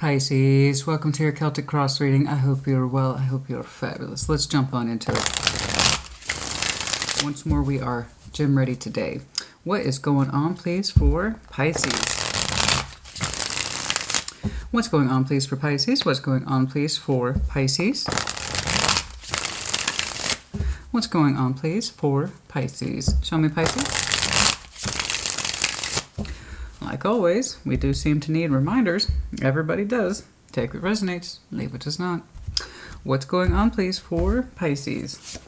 Pisces, welcome to your Celtic Cross reading. I hope you're well. I hope you're fabulous. Let's jump on into it. Once more, we are gym ready today. What is going on, please, for Pisces? What's going on, please, for Pisces? What's going on, please, for Pisces? What's going on, please, for Pisces? Show me, Pisces. Like always, we do seem to need reminders. Everybody does. Take what resonates, leave what does not. What's going on, please, for Pisces?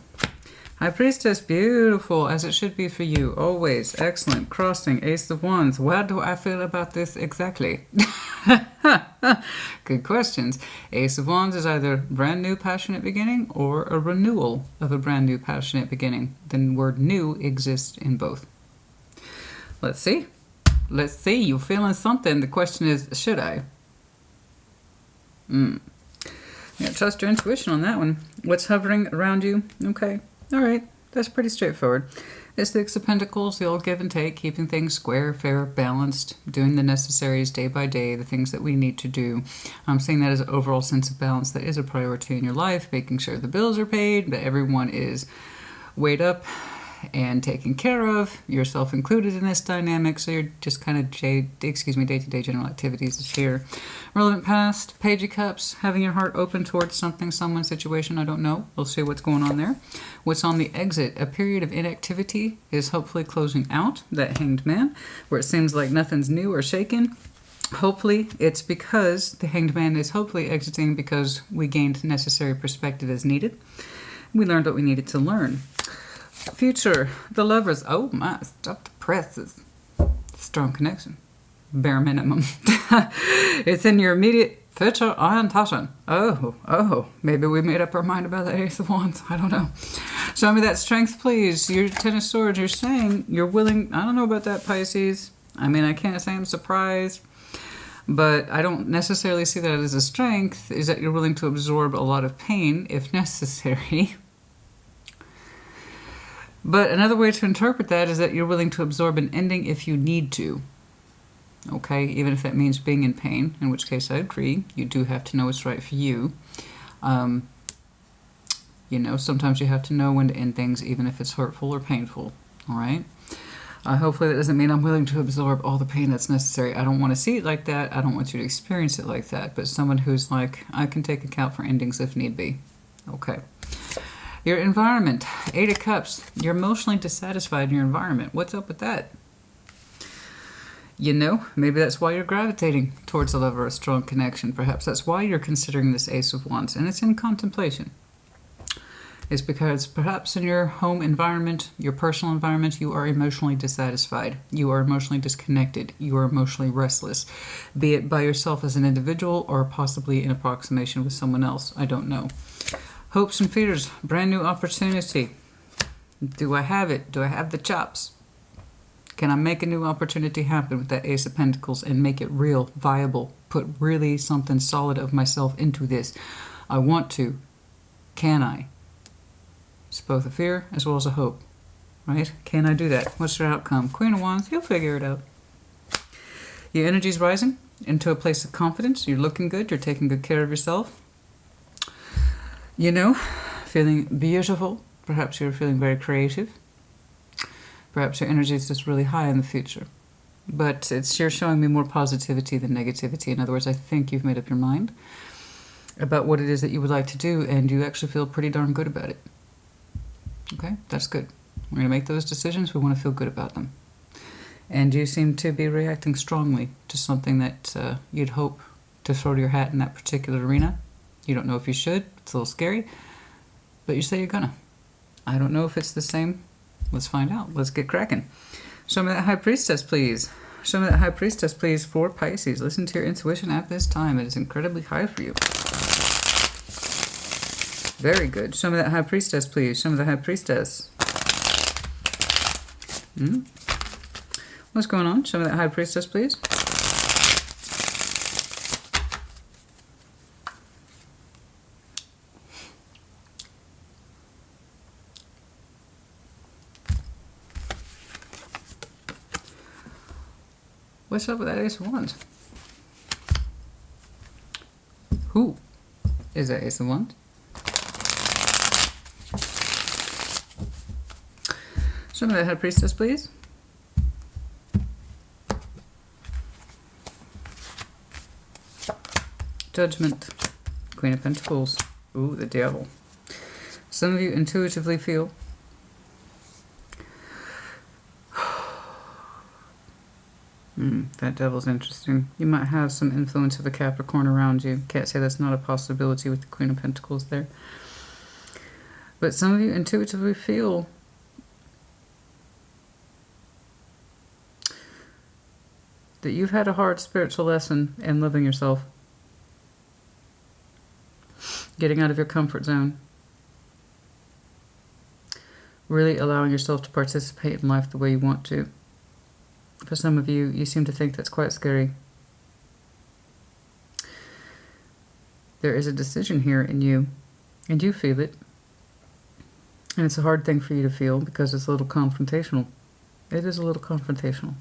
High Priestess, beautiful, as it should be for you. Always. Excellent. Crossing, Ace of Wands. What do I feel about this exactly? Good questions. Ace of Wands is either brand new passionate beginning or a renewal of a brand new passionate beginning. The word new exists in both. Let's see. Let's see. You're feeling something. The question is, should I? Yeah, trust your intuition on that one. What's hovering around you? Okay. All right. That's pretty straightforward. It's the Six of Pentacles, the old give and take, keeping things square, fair, balanced, doing the necessaries day by day, the things that we need to do. I'm saying that as an overall sense of balance that is a priority in your life, making sure the bills are paid, that everyone is weighed up and taken care of, yourself included in this dynamic, so you're just kind of day-to-day general activities this year. Relevant past, Page of Cups, having your heart open towards something, someone, situation, I don't know. We'll see what's going on there. What's on the exit? A period of inactivity is hopefully closing out, that Hanged Man, where it seems like nothing's new or shaken. Hopefully it's because the Hanged Man is hopefully exiting because we gained necessary perspective as needed. We learned what we needed to learn. Future, the Lovers. Oh my, stop the presses. Strong connection. Bare minimum. It's in your immediate future orientation. Oh, maybe we made up our mind about that Ace of Wands. I don't know. Show me that Strength, please. Your Ten of Swords, you're saying you're willing. I don't know about that, Pisces. I mean, I can't say I'm surprised, but I don't necessarily see that as a strength, is that you're willing to absorb a lot of pain if necessary. But another way to interpret that is that you're willing to absorb an ending if you need to. Okay, even if that means being in pain, in which case I agree. You do have to know what's right for you. You know, sometimes you have to know when to end things, even if it's hurtful or painful. All right? Hopefully that doesn't mean I'm willing to absorb all the pain that's necessary. I don't want to see it like that. I don't want you to experience it like that. But someone who's like, I can take account for endings if need be. Okay. Your environment, Eight of Cups. You're emotionally dissatisfied in your environment. What's up with that? You know, maybe that's why you're gravitating towards a love or a strong connection. Perhaps that's why you're considering this Ace of Wands, and it's in contemplation. It's because perhaps in your home environment, your personal environment, you are emotionally dissatisfied. You are emotionally disconnected. You are emotionally restless, be it by yourself as an individual or possibly in approximation with someone else. I don't know. Hopes and fears, brand new opportunity. Do I have it? Do I have the chops? Can I make a new opportunity happen with that Ace of Pentacles and make it real, viable, put really something solid of myself into this? I want to. Can I? It's both a fear as well as a hope, right? Can I do that? What's your outcome? Queen of Wands, you'll figure it out. Your energy's rising into a place of confidence. You're looking good. You're taking good care of yourself. You know, feeling beautiful. Perhaps you're feeling very creative. Perhaps your energy is just really high in the future. But you're showing me more positivity than negativity. In other words, I think you've made up your mind about what it is that you would like to do, and you actually feel pretty darn good about it. Okay, that's good. We're going to make those decisions. We want to feel good about them. And you seem to be reacting strongly to something that you'd hope to throw your hat in that particular arena. You don't know if you should. It's a little scary. But you say you're gonna. I don't know if it's the same. Let's find out. Let's get cracking. Show me that High Priestess, please. Show me that High Priestess, please, for Pisces. Listen to your intuition at this time. It is incredibly high for you. Very good. Show me that High Priestess, please. Show me the High Priestess. What's going on? Show me that High Priestess, please. What's up with that Ace of Wands? Who is that Ace of Wands? Show me that High Priestess, please. Judgment. Queen of Pentacles. Ooh, the Devil. Some of you intuitively feel that Devil's interesting. You might have some influence of a Capricorn around you. Can't say that's not a possibility with the Queen of Pentacles there. But some of you intuitively feel that you've had a hard spiritual lesson in loving yourself. Getting out of your comfort zone. Really allowing yourself to participate in life the way you want to. For some of you, you seem to think that's quite scary. There is a decision here in you, and you feel it. And it's a hard thing for you to feel because it's a little confrontational. It is a little confrontational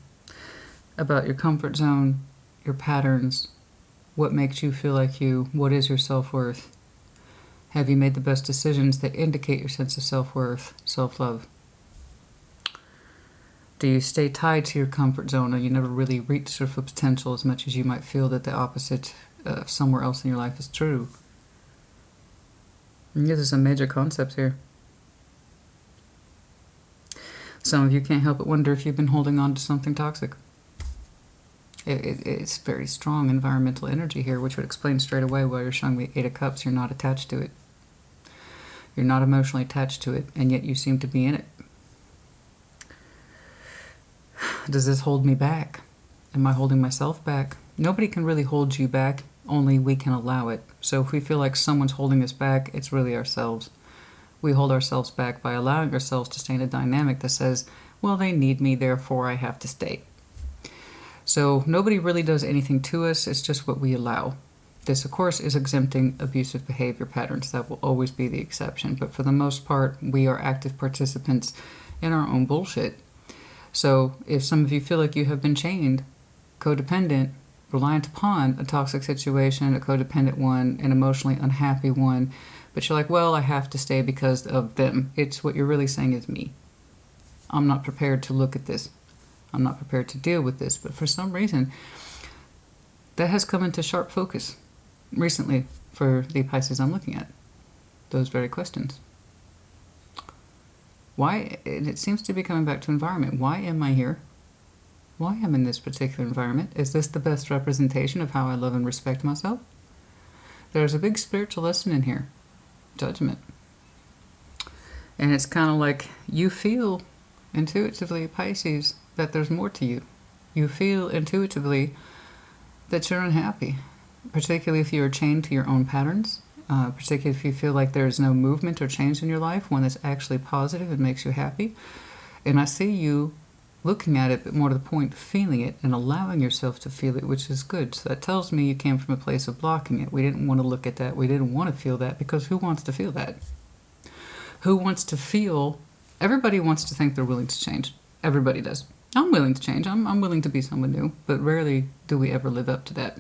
about your comfort zone, your patterns, what makes you feel like you, what is your self-worth. Have you made the best decisions that indicate your sense of self-worth, self-love? Do you stay tied to your comfort zone, or you never really reach your full potential as much as you might feel that the opposite somewhere else in your life is true? And these are some major concepts here. Some of you can't help but wonder if you've been holding on to something toxic. It's very strong environmental energy here, which would explain straight away why you're showing me Eight of Cups. You're not attached to it. You're not emotionally attached to it, and yet you seem to be in it. Does this hold me back? Am I holding myself back? Nobody can really hold you back, only we can allow it. So if we feel like someone's holding us back, it's really ourselves. We hold ourselves back by allowing ourselves to stay in a dynamic that says, well, they need me, therefore I have to stay. So nobody really does anything to us, it's just what we allow. This, of course, is exempting abusive behavior patterns. That will always be the exception. But for the most part, we are active participants in our own bullshit. So if some of you feel like you have been chained, codependent, reliant upon a toxic situation, a codependent one, an emotionally unhappy one, but you're like, well, I have to stay because of them. It's what you're really saying is me. I'm not prepared to look at this. I'm not prepared to deal with this. But for some reason, that has come into sharp focus recently for the Pisces I'm looking at. Those very questions. Why? And it seems to be coming back to environment. Why am I here? Why am I in this particular environment? Is this the best representation of how I love and respect myself? There's a big spiritual lesson in here. Judgment. And it's kind of like you feel intuitively, Pisces, that there's more to you. You feel intuitively that you're unhappy, particularly if you're chained to your own patterns, particularly if you feel like there's no movement or change in your life, one that's actually positive and makes you happy. And I see you looking at it, but more to the point, feeling it and allowing yourself to feel it, which is good. So that tells me you came from a place of blocking it. We didn't want to look at that. We didn't want to feel that, because who wants to feel that? Who wants to feel? Everybody wants to think they're willing to change. Everybody does. I'm willing to change. I'm willing to be someone new, but rarely do we ever live up to that.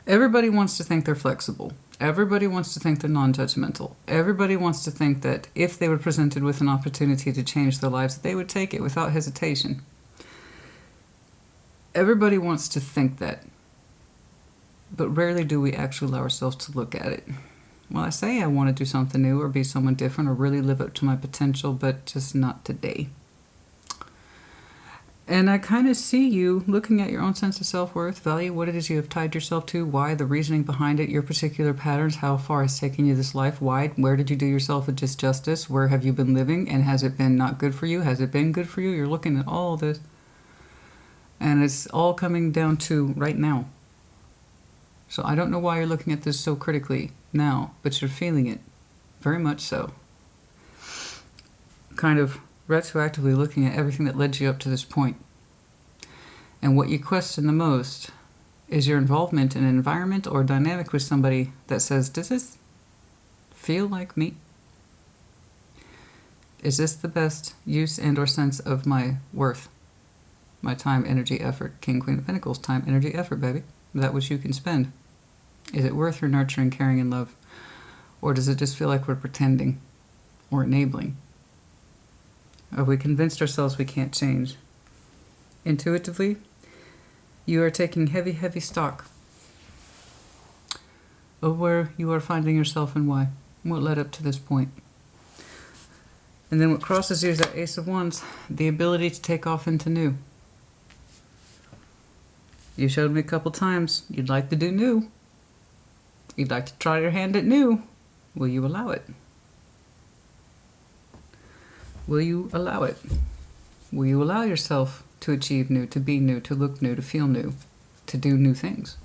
Everybody wants to think they're flexible. Everybody wants to think they're non-judgmental. Everybody wants to think that if they were presented with an opportunity to change their lives, they would take it without hesitation. Everybody wants to think that, but rarely do we actually allow ourselves to look at it. Well, I say I want to do something new or be someone different or really live up to my potential, but just not today. And I kind of see you looking at your own sense of self-worth, value, what it is you have tied yourself to, why, the reasoning behind it, your particular patterns, how far it's taken you this life, why, where did you do yourself a disjustice, where have you been living, and has it been not good for you, has it been good for you? You're looking at all this. And it's all coming down to right now. So I don't know why you're looking at this so critically now, but you're feeling it, very much so. Kind of retroactively looking at everything that led you up to this point. And what you question the most is your involvement in an environment or dynamic with somebody that says, does this feel like me? Is this the best use and or sense of my worth? My time, energy, effort. King, Queen of Pentacles, time, energy, effort, baby. That which you can spend. Is it worth your nurturing, caring, and love? Or does it just feel like we're pretending or enabling? Have we convinced ourselves we can't change? Intuitively, you are taking heavy, heavy stock of where you are finding yourself and why, what led up to this point. And then what crosses you is that Ace of Wands, the ability to take off into new. You showed me a couple times you'd like to do new. You'd like to try your hand at new. Will you allow it? Will you allow it? Will you allow yourself to achieve new, to be new, to look new, to feel new, to do new things?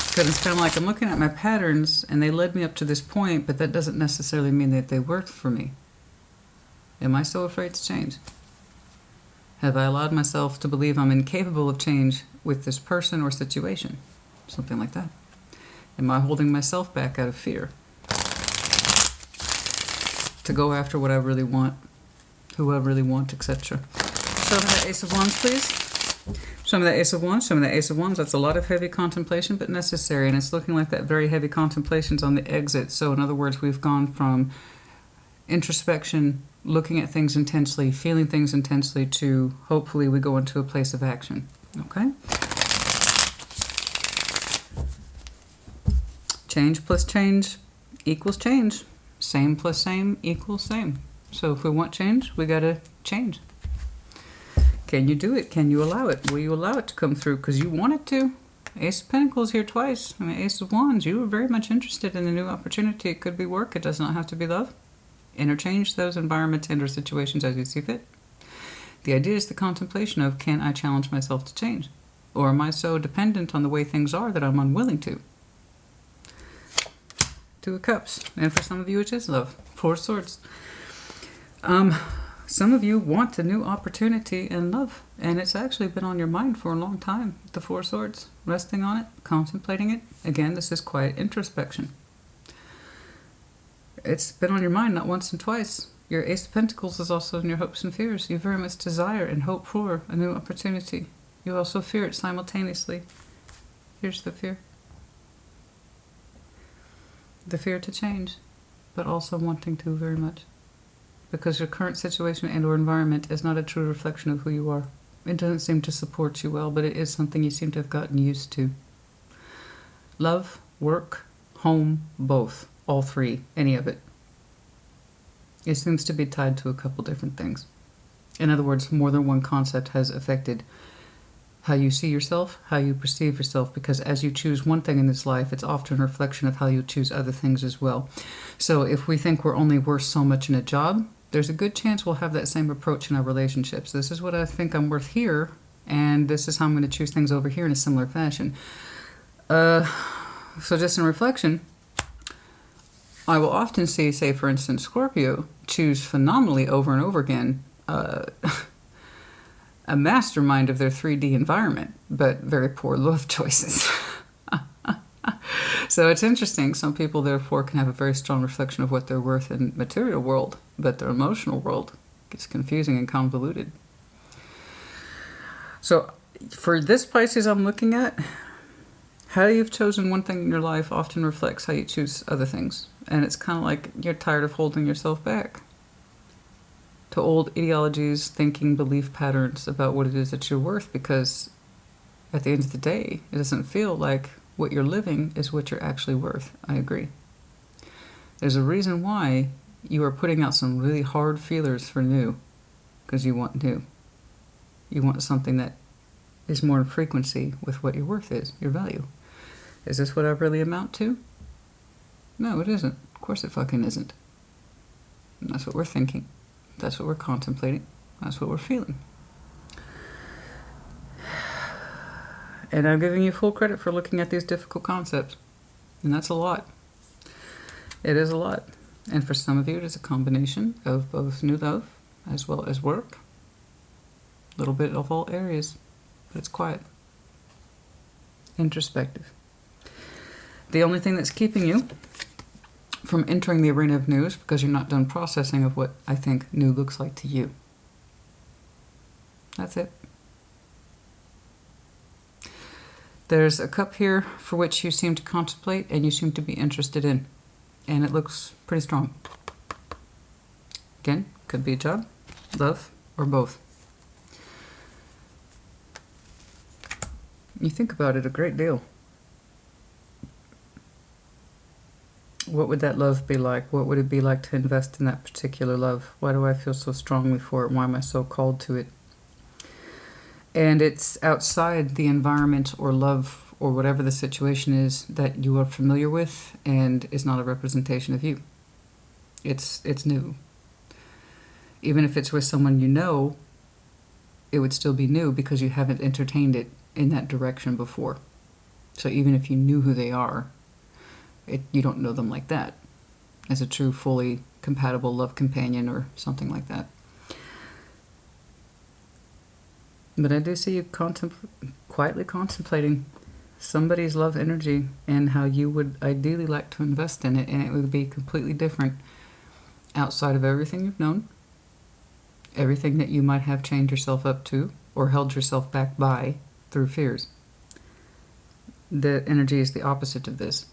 Because it's kind of like I'm looking at my patterns and they led me up to this point, but that doesn't necessarily mean that they worked for me. Am I so afraid to change? Have I allowed myself to believe I'm incapable of change with this person or situation? Something like that. Am I holding myself back out of fear to go after what I really want, who I really want, etc.? Show me that Ace of Wands, please. Show me that Ace of Wands. Show me that Ace of Wands. That's a lot of heavy contemplation, but necessary. And it's looking like that very heavy contemplation's on the exit. So in other words, we've gone from introspection, looking at things intensely, feeling things intensely, to hopefully we go into a place of action. Okay? Change plus change equals change. Same plus same equals same. So if we want change, we gotta change. Can you do it? Can you allow it? Will you allow it to come through? Because you want it to. Ace of Pentacles here twice. I mean, Ace of Wands. You are very much interested in a new opportunity. It could be work. It does not have to be love. Interchange those environments and or situations as you see fit. The idea is the contemplation of, can I challenge myself to change? Or am I so dependent on the way things are that I'm unwilling to? Two of Cups. And for some of you, it is love. Four of Swords. Some of you want a new opportunity in love, and it's actually been on your mind for a long time. The Four of Swords, resting on it, contemplating it. Again, this is quiet introspection. It's been on your mind not once and twice. Your Ace of Pentacles is also in your hopes and fears. You very much desire and hope for a new opportunity. You also fear it simultaneously. Here's the fear. The fear to change, but also wanting to very much. Because your current situation and or environment is not a true reflection of who you are. It doesn't seem to support you well, but it is something you seem to have gotten used to. Love, work, home, both. All three. Any of it. It seems to be tied to a couple different things. In other words, more than one concept has affected how you see yourself, how you perceive yourself, because as you choose one thing in this life, it's often a reflection of how you choose other things as well. So if we think we're only worth so much in a job, there's a good chance we'll have that same approach in our relationships. This is what I think I'm worth here, and this is how I'm going to choose things over here in a similar fashion. So just in reflection, I will often see, say for instance, Scorpio choose phenomenally over and over again a mastermind of their 3D environment, but very poor love choices. So it's interesting. Some people, therefore, can have a very strong reflection of what they're worth in the material world, but their emotional world gets confusing and convoluted. So for this Pisces I'm looking at, how you've chosen one thing in your life often reflects how you choose other things. And it's kind of like you're tired of holding yourself back to old ideologies, thinking, belief patterns about what it is that you're worth, because at the end of the day, it doesn't feel like what you're living is what you're actually worth. I agree. There's a reason why you are putting out some really hard feelers for new, because you want new. You want something that is more in frequency with what your worth is, your value. Is this what I really amount to? No, it isn't. Of course it fucking isn't. And that's what we're thinking. That's what we're contemplating. That's what we're feeling. And I'm giving you full credit for looking at these difficult concepts. And that's a lot. It is a lot. And for some of you, it is a combination of both new love as well as work. A little bit of all areas. But it's quiet. Introspective. The only thing that's keeping you from entering the arena of new is because you're not done processing of what I think new looks like to you. That's it. There's a cup here for which you seem to contemplate and you seem to be interested in. And it looks pretty strong. Again, could be a job, love, or both. You think about it a great deal. What would that love be like? What would it be like to invest in that particular love? Why do I feel so strongly for it? Why am I so called to it? And it's outside the environment or love or whatever the situation is that you are familiar with, and is not a representation of you. It's new. Even if it's with someone you know, it would still be new because you haven't entertained it in that direction before. So even if you knew who they are, you don't know them like that as a true, fully compatible love companion or something like that. But I do see you quietly contemplating somebody's love energy and how you would ideally like to invest in it, and it would be completely different outside of everything you've known, everything that you might have chained yourself up to or held yourself back by through fears. The energy is the opposite of this.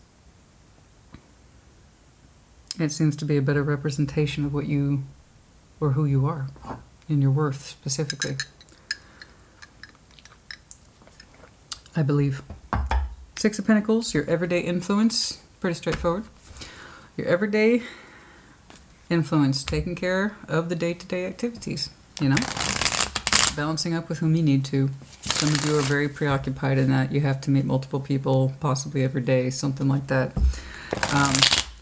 It seems to be a better representation of what you or who you are and your worth specifically. I believe. Six of Pentacles, your everyday influence, pretty straightforward. Your everyday influence, taking care of the day-to-day activities, you know? Balancing up with whom you need to. Some of you are very preoccupied in that you have to meet multiple people, possibly every day, something like that.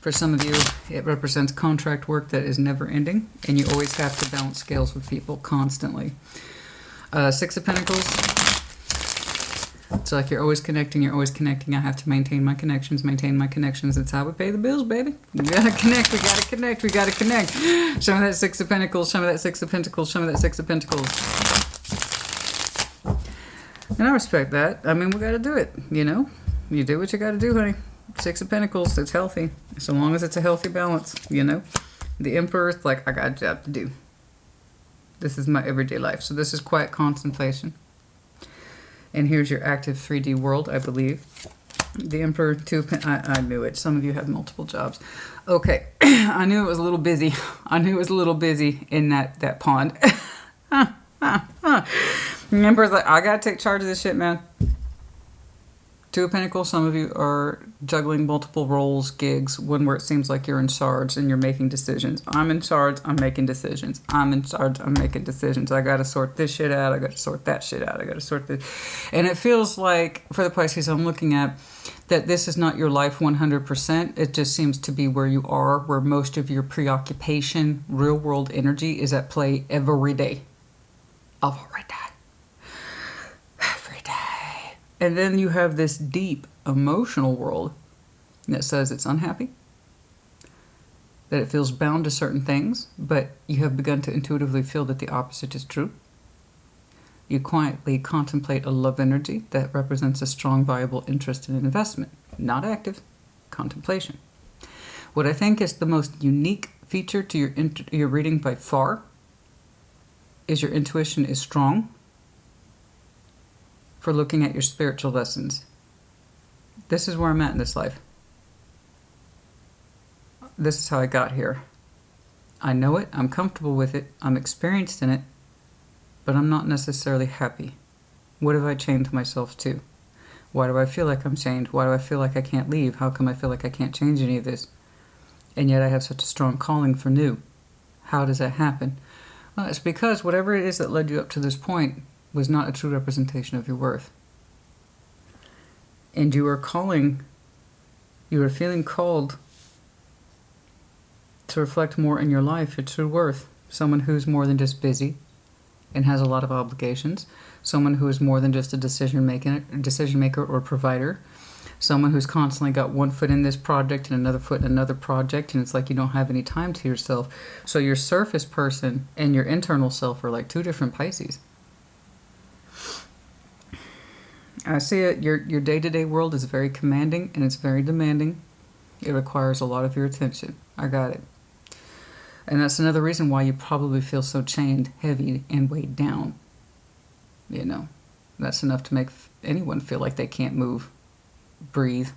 For some of you, it represents contract work that is never ending, and you always have to balance scales with people constantly. Six of Pentacles. It's like you're always connecting, I have to maintain my connections. It's how we pay the bills, baby. We gotta connect. Some of that Six of Pentacles, some of that Six of Pentacles, some of that Six of Pentacles. And I respect that. I mean, we gotta do it, you know? You do what you gotta do, honey. Six of Pentacles, it's healthy. So long as it's a healthy balance, you know? The Emperor's like, I got a job to do. This is my everyday life. So this is quiet contemplation. And here's your active 3D world, I believe. The Emperor, I knew it. Some of you have multiple jobs. Okay, I knew it was a little busy. In that pond. The Emperor's like, I gotta take charge of this shit, man. Two of Pentacles, some of you are juggling multiple roles, gigs, one where it seems like you're in charge and you're making decisions. I'm in charge, I'm making decisions. I'm in charge, I'm making decisions. I gotta sort this shit out, I gotta sort that shit out, I gotta sort this. And it feels like, for the Pisces I'm looking at, that this is not your life 100%. It just seems to be where you are, where most of your preoccupation, real world energy is at play every day. Every day. And then you have this deep emotional world that says it's unhappy, that it feels bound to certain things, but you have begun to intuitively feel that the opposite is true. You quietly contemplate a love energy that represents a strong, viable interest in investment, not active, contemplation. What I think is the most unique feature to your reading by far is your intuition is strong for looking at your spiritual lessons. This is where I'm at in this life. This is how I got here. I know it, I'm comfortable with it, I'm experienced in it, but I'm not necessarily happy. What have I chained myself to? Why do I feel like I'm chained? Why do I feel like I can't leave? How come I feel like I can't change any of this? And yet I have such a strong calling for new. How does that happen? Well, it's because whatever it is that led you up to this point was not a true representation of your worth. And you are feeling called to reflect more in your life, your true worth. Someone who's more than just busy and has a lot of obligations. Someone who is more than just a decision maker or provider. Someone who's constantly got one foot in this project and another foot in another project, and it's like you don't have any time to yourself. So your surface person and your internal self are like two different Pisces. I see it. Your day-to-day world is very commanding and it's very demanding. It requires a lot of your attention. I got it. And that's another reason why you probably feel so chained, heavy, and weighed down. You know, That's enough to make anyone feel like they can't move, breathe,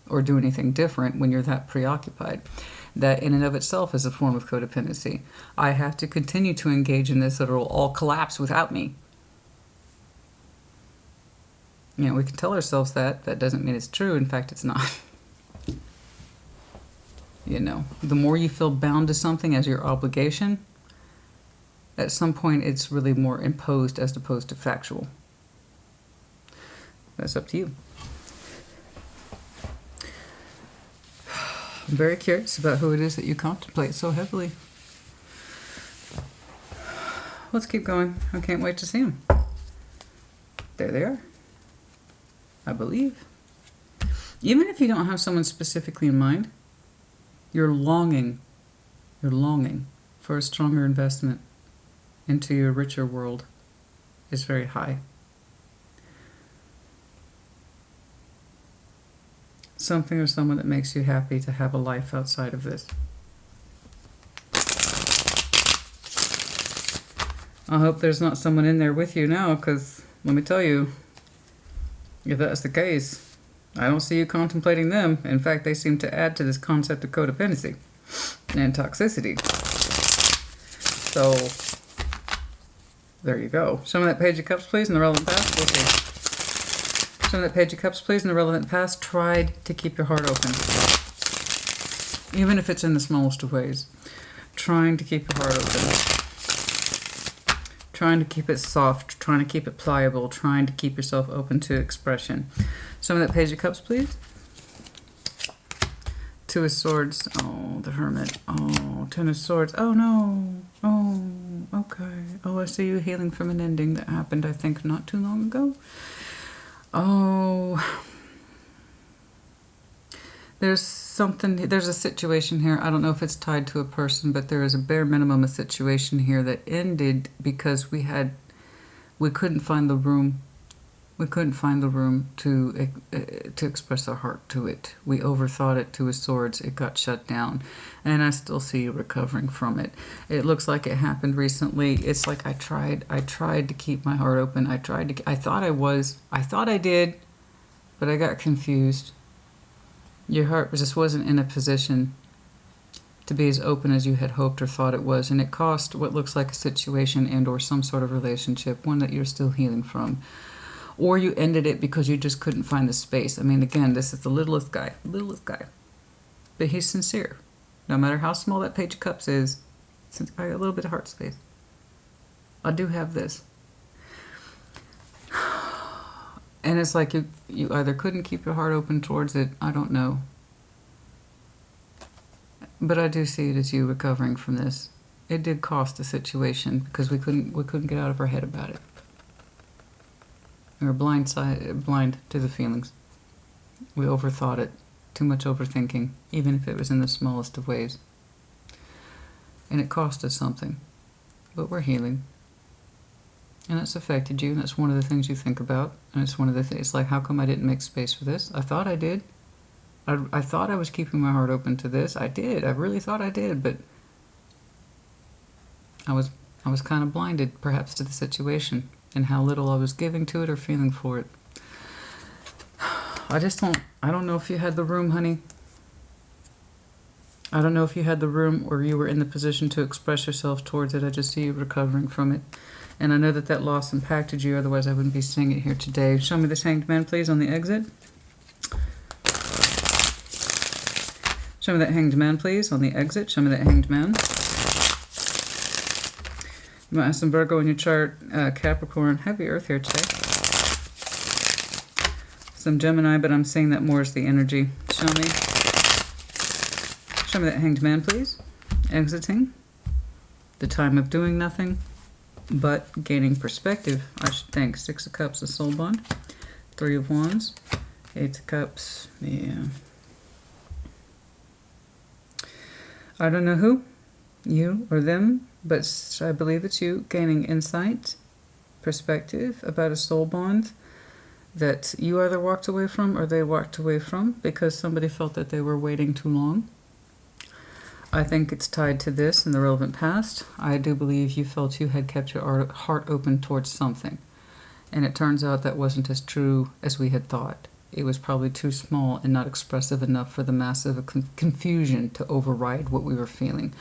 or do anything different when you're that preoccupied. That in and of itself is a form of codependency. I have to continue to engage in this, or it'll all collapse without me. You know, we can tell ourselves that. That doesn't mean it's true. In fact, it's not. You know, the more you feel bound to something as your obligation, at some point it's really more imposed as opposed to factual. That's up to you. I'm very curious about who it is that you contemplate so heavily. Let's keep going. I can't wait to see them. There they are. I believe. Even if you don't have someone specifically in mind, you're longing for a stronger investment into your richer world is very high. Something or someone that makes you happy to have a life outside of this. I hope there's not someone in there with you now, because let me tell you, if that's the case, I don't see you contemplating them. In fact, they seem to add to this concept of codependency and toxicity. So, there you go. Show me that Page of Cups, please, in the relevant past. We'll see. Show me that Page of Cups, please, in the relevant past. Tried to keep your heart open. Even if it's in the smallest of ways. Trying to keep your heart open. Trying to keep it soft. Trying to keep it pliable. Trying to keep yourself open to expression. Show me that Page of Cups, please. Two of Swords. Oh, the Hermit. Oh, Ten of Swords. Oh, no. Oh, okay. Oh, I see you healing from an ending that happened, I think, not too long ago. Oh. There's a situation here. I don't know if it's tied to a person, but there is a bare minimum a situation here that ended because we couldn't find the room. We couldn't find the room to express our heart to it. We overthought it to a Swords. It got shut down. And I still see you recovering from it. It looks like it happened recently. It's like I tried to keep my heart open. I thought I did, but I got confused. Your heart just wasn't in a position to be as open as you had hoped or thought it was. And it cost what looks like a situation and or some sort of relationship, one that you're still healing from. Or you ended it because you just couldn't find the space. I mean, again, this is the littlest guy. But he's sincere. No matter how small that Page of Cups is, since I got a little bit of heart space. I do have this. And it's like you either couldn't keep your heart open towards it, I don't know. But I do see it as you recovering from this. It did cost a situation because we couldn't get out of our head about it. We were blind to the feelings. We overthought it. Too much overthinking, even if it was in the smallest of ways. And it cost us something. But we're healing. And it's affected you, and that's one of the things you think about. And it's one of the things, it's like, how come I didn't make space for this? I thought I did. I thought I was keeping my heart open to this. I did. I really thought I did, but I was kind of blinded, perhaps, to the situation and how little I was giving to it or feeling for it. I don't know if you had the room, honey. I don't know if you had the room or you were in the position to express yourself towards it. I just see you recovering from it. And I know that loss impacted you, otherwise I wouldn't be seeing it here today. Show me this Hanged Man, please, on the exit. Show me that Hanged Man, please, on the exit. Show me that Hanged Man. You might have some Virgo in your chart, Capricorn, heavy earth here today. Some Gemini, but I'm seeing that more as the energy. Show me that Hanged Man, please. Exiting. The time of doing nothing, but gaining perspective, I should think. Six of Cups, a soul bond. Three of Wands. Eight of Cups, yeah. I don't know who, you or them, but I believe it's you gaining insight, perspective about a soul bond that you either walked away from or they walked away from because somebody felt that they were waiting too long. I think it's tied to this in the relevant past. I do believe you felt you had kept your heart open towards something. And it turns out that wasn't as true as we had thought. It was probably too small and not expressive enough for the massive confusion to override what we were feeling.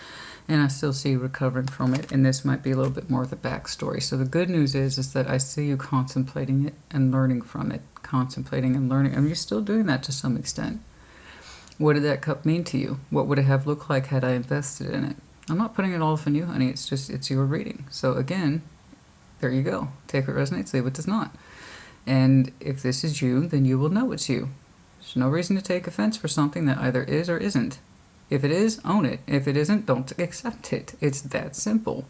And I still see you recovering from it, and this might be a little bit more of the backstory. So the good news is that I see you contemplating it and learning from it. Contemplating and learning. And you're still doing that to some extent. What did that cup mean to you? What would it have looked like had I invested in it? I'm not putting it all off on you, honey. It's your reading. So again, there you go. Take what resonates, leave what does not. And if this is you, then you will know it's you. There's no reason to take offense for something that either is or isn't. If it is, own it. If it isn't, don't accept it. It's that simple.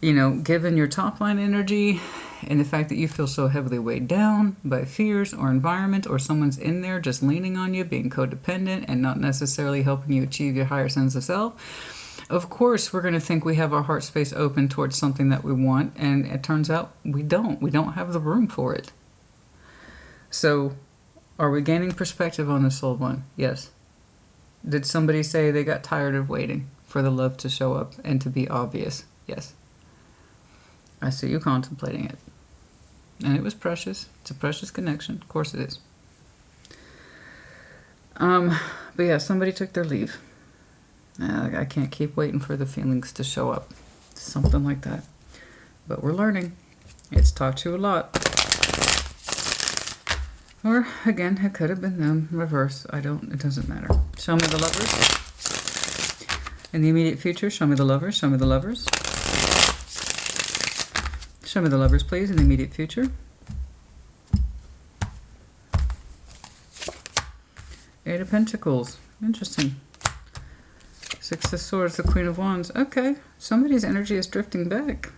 You know, given your top line energy and the fact that you feel so heavily weighed down by fears or environment, or someone's in there just leaning on you, being codependent and not necessarily helping you achieve your higher sense of self, of course we're going to think we have our heart space open towards something that we want, and it turns out we don't. We don't have the room for it. So, are we gaining perspective on this, old one? Yes. Did somebody say they got tired of waiting for the love to show up and to be obvious? Yes. I see you contemplating it. And it was precious. It's a precious connection. Of course it is. But yeah, somebody took their leave. I can't keep waiting for the feelings to show up. Something like that. But we're learning. It's taught you a lot. Or, again, it could have been them. Reverse. It doesn't matter. Show me the lovers. In the immediate future, show me the lovers. Show me the lovers. Show me the lovers, please, in the immediate future. Eight of Pentacles. Interesting. Six of Swords, the Queen of Wands. Okay. Somebody's energy is drifting back.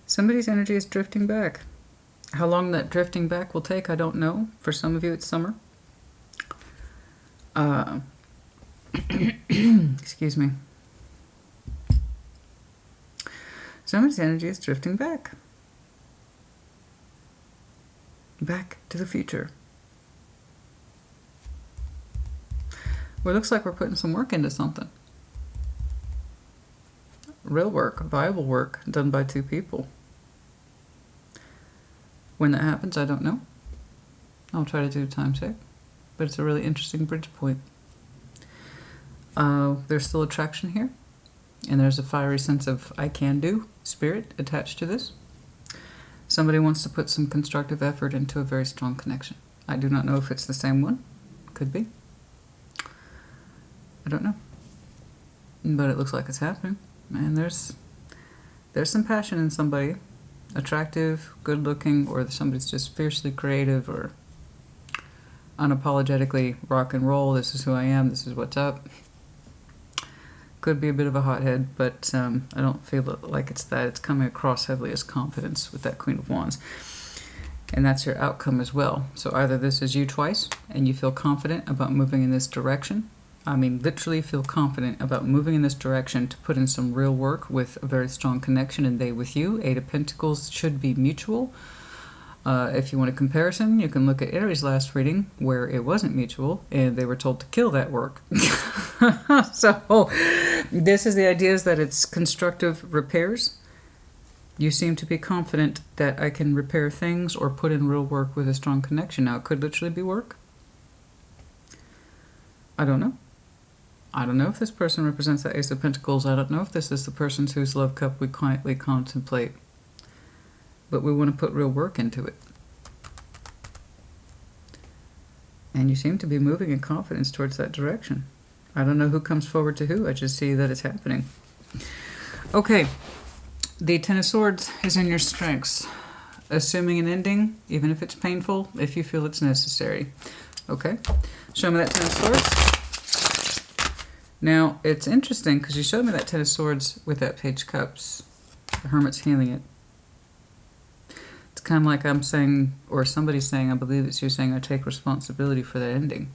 Somebody's energy is drifting back. How long that drifting back will take, I don't know. For some of you, it's summer. Excuse me. Somebody's energy is drifting back. Back to the future. Well, it looks like we're putting some work into something. Real work, viable work, done by two people. When that happens, I don't know. I'll try to do a time check. But it's a really interesting bridge point. There's still attraction here. And there's a fiery sense of I can do spirit attached to this. Somebody wants to put some constructive effort into a very strong connection. I do not know if it's the same one. Could be. I don't know. But it looks like it's happening. And there's some passion in somebody. Attractive, good looking, or somebody's just fiercely creative or unapologetically rock and roll. This is who I am. This is what's up. Could be a bit of a hothead, but I don't feel like it's that. It's coming across heavily as confidence with that Queen of Wands. And that's your outcome as well. So either this is you twice, and you feel confident about moving in this direction. I mean, literally feel confident about moving in this direction to put in some real work with a very strong connection, and they with you. Eight of Pentacles should be mutual. If you want a comparison, you can look at Aries' last reading, where it wasn't mutual, and they were told to kill that work. So, this is the idea is that it's constructive repairs. You seem to be confident that I can repair things or put in real work with a strong connection. Now, it could literally be work. I don't know. I don't know if this person represents the Ace of Pentacles. I don't know if this is the person whose love cup we quietly contemplate. But we want to put real work into it. And you seem to be moving in confidence towards that direction. I don't know who comes forward to who. I just see that it's happening. Okay. The Ten of Swords is in your strengths. Assuming an ending, even if it's painful, if you feel it's necessary. Okay. Show me that Ten of Swords. Now, it's interesting because you showed me that Ten of Swords with that Page of Cups. The Hermit's healing it. It's kind of like I'm saying, or somebody's saying, I believe it's you saying, I take responsibility for that ending.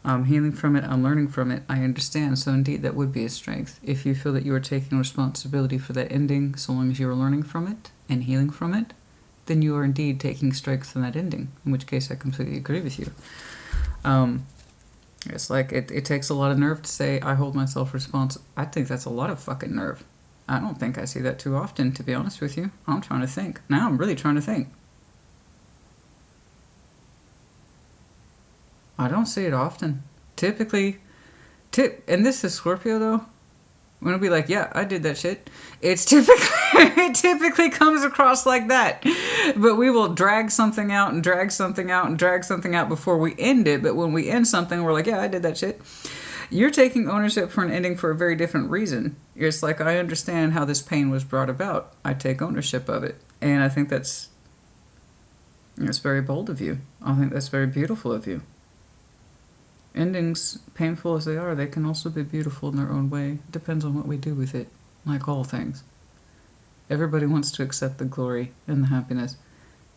I'm healing from it, I'm learning from it, I understand. So indeed, that would be a strength. If you feel that you are taking responsibility for that ending, so long as you are learning from it and healing from it, then you are indeed taking strength from that ending, in which case I completely agree with you. It's like it takes a lot of nerve to say, I hold myself responsible. I think that's a lot of fucking nerve. I don't think I see that too often, to be honest with you. I'm trying to think. Now I'm really trying to think. I don't see it often. Typically, and this is Scorpio though. When it'll be like, yeah, I did that shit. It's typically, it typically comes across like that. But we will drag something out and drag something out and drag something out before we end it. But when we end something, we're like, yeah, I did that shit. You're taking ownership for an ending for a very different reason. It's like, I understand how this pain was brought about. I take ownership of it. And I think that's very bold of you. I think that's very beautiful of you. Endings, painful as they are, they can also be beautiful in their own way. It depends on what we do with it, like all things. Everybody wants to accept the glory and the happiness.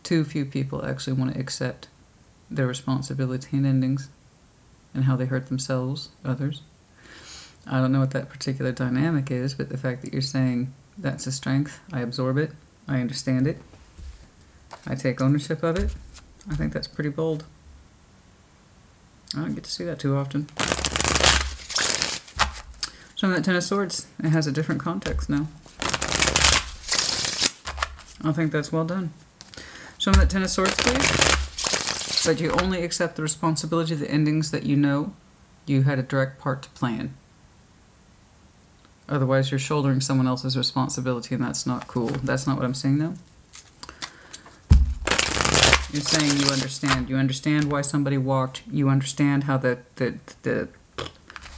Too few people actually want to accept their responsibility in endings and how they hurt themselves, others. I don't know what that particular dynamic is, but the fact that you're saying that's a strength, I absorb it, I understand it, I take ownership of it, I think that's pretty bold. I don't get to see that too often. Show me that Ten of Swords. It has a different context now. I think that's well done. Show me that Ten of Swords, please. But you only accept the responsibility of the endings that you know you had a direct part to play in. Otherwise, you're shouldering someone else's responsibility, and that's not cool. That's not what I'm saying, though. You're saying you understand. You understand why somebody walked. You understand how the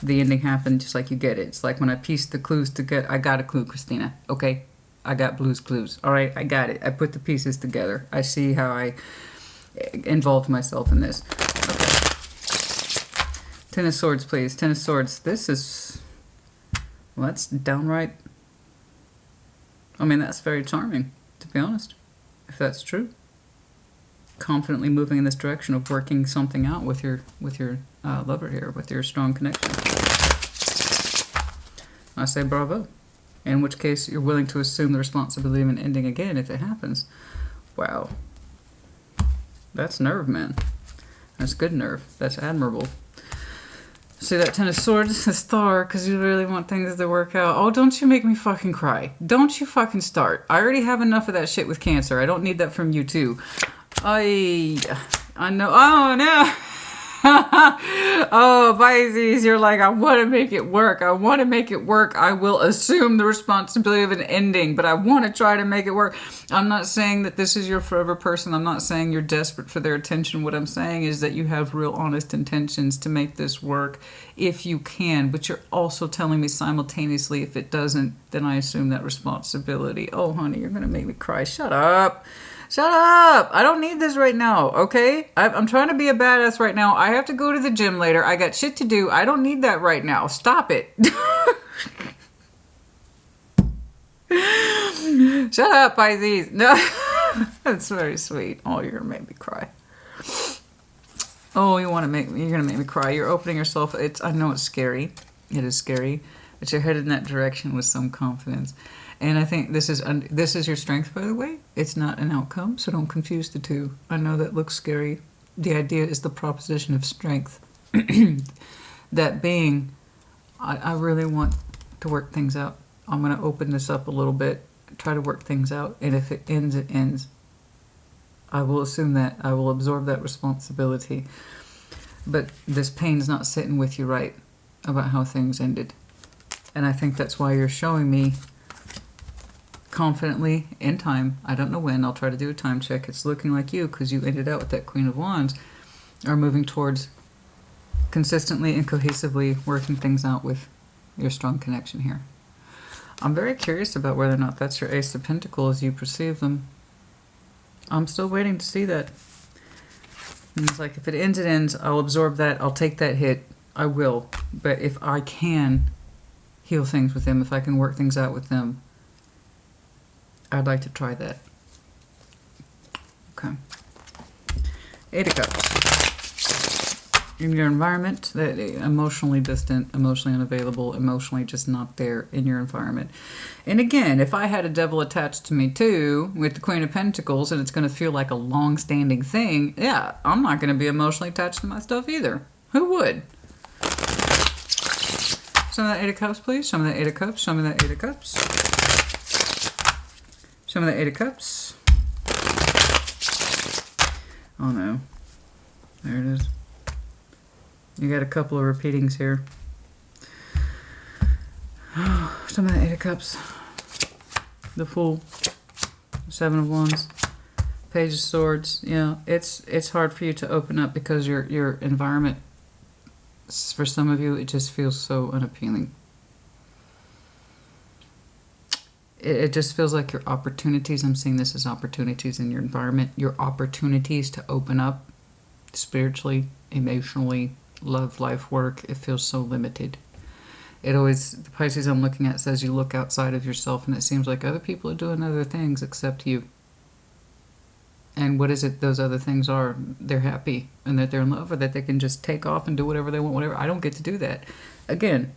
ending happened, just like you get it. It's like when I pieced the clues together. I got a clue, Christina. Okay? I got Blue's Clues. All right? I got it. I put the pieces together. I see how I involved myself in this. Okay. Ten of Swords, please. Ten of Swords. This is... Well, that's downright... I mean, that's very charming, to be honest. If that's true. Confidently moving in this direction of working something out with your lover here, with your strong connection. I say bravo. In which case, you're willing to assume the responsibility of an ending again if it happens. Wow. That's nerve, man. That's good nerve. That's admirable. See that Ten of Swords, the star, because you really want things to work out. Oh, don't you make me fucking cry. Don't you fucking start. I already have enough of that shit with Cancer. I don't need that from you, too. I know. Oh, no. Oh, Pisces, you're like, I want to make it work. I want to make it work. I will assume the responsibility of an ending, but I want to try to make it work. I'm not saying that this is your forever person. I'm not saying you're desperate for their attention. What I'm saying is that you have real honest intentions to make this work if you can, but you're also telling me simultaneously if it doesn't, then I assume that responsibility. Oh, honey, you're going to make me cry. Shut up. Shut up! I don't need this right now, okay? I'm trying to be a badass right now. I have to go to the gym later. I got shit to do. I don't need that right now. Stop it. Shut up, Pisces. No. That's very sweet. Oh, you're gonna make me cry. Oh, you're gonna make me cry. You're opening yourself. I know it's scary. It is scary. But you're headed in that direction with some confidence. And I think this is your strength, by the way. It's not an outcome, so don't confuse the two. I know that looks scary. The idea is the proposition of strength. That being, I really want to work things out. I'm going to open this up a little bit, try to work things out, and if it ends, it ends. I will assume that. I will absorb that responsibility. But this pain's not sitting with you right about how things ended. And I think that's why you're showing me confidently in time. I don't know when. I'll try to do a time check. It's looking like you, because you ended out with that Queen of Wands, are moving towards consistently and cohesively working things out with your strong connection here. I'm very curious about whether or not that's your Ace of Pentacles as you perceive them. I'm still waiting to see that. And it's like, if it ends, it ends. I'll absorb that. I'll take that hit. I will. But if I can heal things with them, if I can work things out with them, I'd like to try that. Okay. 8 of Cups. In your environment, that emotionally distant, emotionally unavailable, emotionally just not there in your environment. And again, if I had a devil attached to me too, with the Queen of Pentacles, and it's going to feel like a long-standing thing, yeah, I'm not going to be emotionally attached to my stuff either. Who would? Show me that 8 of Cups, please. Show me that 8 of Cups. Show me that 8 of Cups. Show me the Eight of Cups. Oh no. There it is. You got a couple of repeatings here. Show me the Eight of Cups. The Fool. Seven of Wands. Page of Swords. Yeah, it's hard for you to open up because your environment, for some of you, it just feels so unappealing. It just feels like your opportunities, I'm seeing this as opportunities in your environment, your opportunities to open up spiritually, emotionally, love, life, work, it feels so limited. It always, the Pisces I'm looking at says you look outside of yourself and it seems like other people are doing other things except you. And what is it those other things are? They're happy and that they're in love, or that they can just take off and do whatever they want, whatever. I don't get to do that. Again,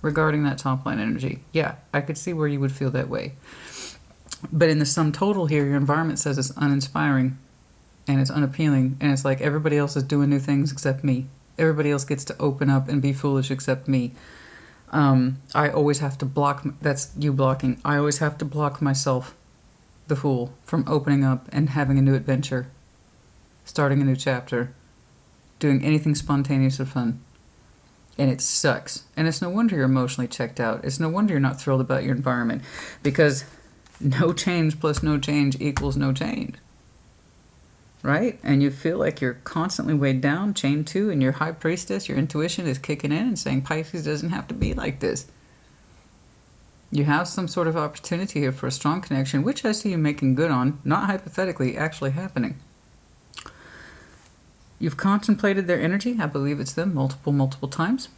regarding that top line energy, yeah, I could see where you would feel that way. But in the sum total here, your environment says it's uninspiring and it's unappealing, and it's like everybody else is doing new things except me. Everybody else gets to open up and be foolish except me. I always have to block, that's you blocking, I always have to block myself, the Fool, from opening up and having a new adventure, starting a new chapter, doing anything spontaneous or fun. And it sucks. And it's no wonder you're emotionally checked out. It's no wonder you're not thrilled about your environment, because no change plus no change equals no change. Right? And you feel like you're constantly weighed down, chained to, and your high priestess, your intuition is kicking in and saying Pisces doesn't have to be like this. You have some sort of opportunity here for a strong connection, which I see you making good on, not hypothetically, actually happening. You've contemplated their energy, I believe it's them, multiple times.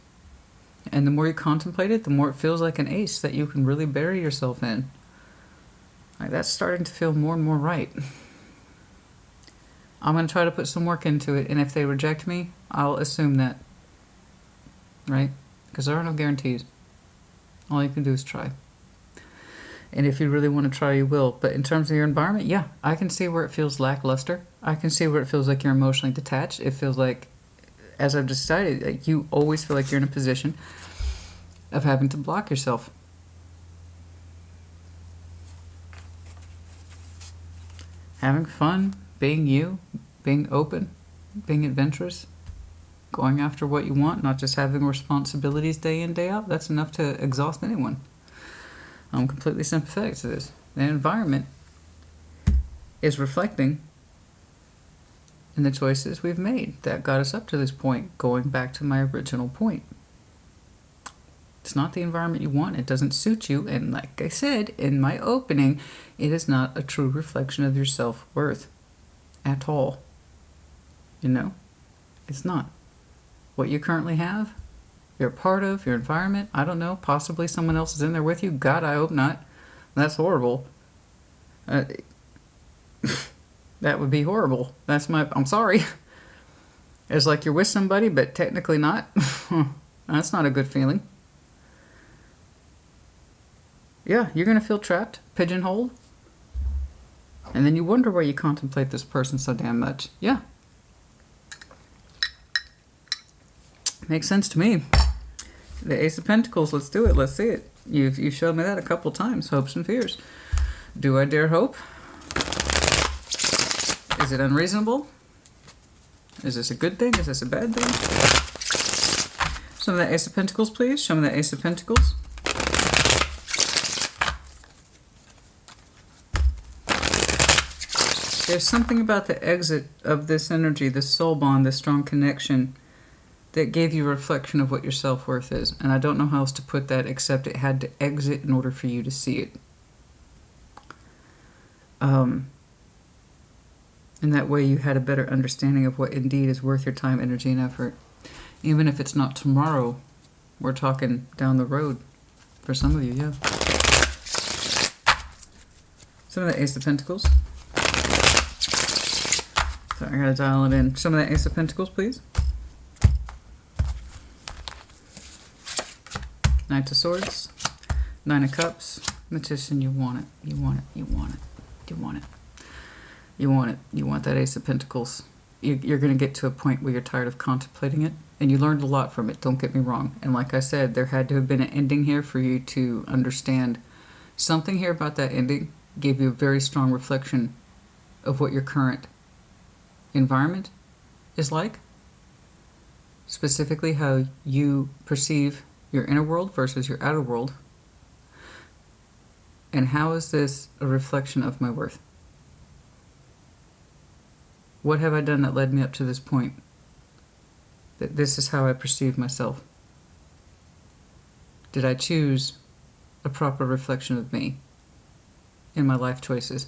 And the more you contemplate it, the more it feels like an ace that you can really bury yourself in. Like, that's starting to feel more and more right. I'm going to try to put some work into it, and if they reject me, I'll assume that. Right? Because there are no guarantees. All you can do is try. And if you really want to try, you will. But in terms of your environment, yeah, I can see where it feels lackluster. I can see where it feels like you're emotionally detached. It feels like, as I've decided, like you always feel like you're in a position of having to block yourself. Having fun, being you, being open, being adventurous, going after what you want, not just having responsibilities day in, day out, that's enough to exhaust anyone. I'm completely sympathetic to this. The environment is reflecting in the choices we've made that got us up to this point, going back to my original point. It's not the environment you want. It doesn't suit you. And like I said in my opening, it is not a true reflection of your self-worth at all. You know? It's not. What you currently have, you're a part of, your environment, I don't know, possibly someone else is in there with you. God, I hope not. That's horrible. That would be horrible. I'm sorry. It's like you're with somebody, but technically not. That's not a good feeling. Yeah, you're going to feel trapped, pigeonholed. And then you wonder why you contemplate this person so damn much. Yeah. Makes sense to me. The Ace of Pentacles, let's do it. Let's see it. You've showed me that a couple times. Hopes and fears. Do I dare hope? Is it unreasonable? Is this a good thing? Is this a bad thing? Show me the Ace of Pentacles, please. Show me the Ace of Pentacles. There's something about the exit of this energy, this soul bond, this strong connection, that gave you a reflection of what your self-worth is. And I don't know how else to put that except it had to exit in order for you to see it. And that way you had a better understanding of what indeed is worth your time, energy, and effort. Even if it's not tomorrow, we're talking down the road. For some of you, yeah. Some of the Ace of Pentacles. So I gotta dial it in. Some of the Ace of Pentacles, please. Knight of Swords. Nine of Cups. Magician, you want it. You want it. You want it. You want it. You want it. You want that Ace of Pentacles. You're going to get to a point where you're tired of contemplating it. And you learned a lot from it, don't get me wrong. And like I said, there had to have been an ending here for you to understand something here about that ending gave you a very strong reflection of what your current environment is like, specifically how you perceive your inner world versus your outer world, and how is this a reflection of my worth? What have I done that led me up to this point? That this is how I perceive myself. Did I choose a proper reflection of me in my life choices?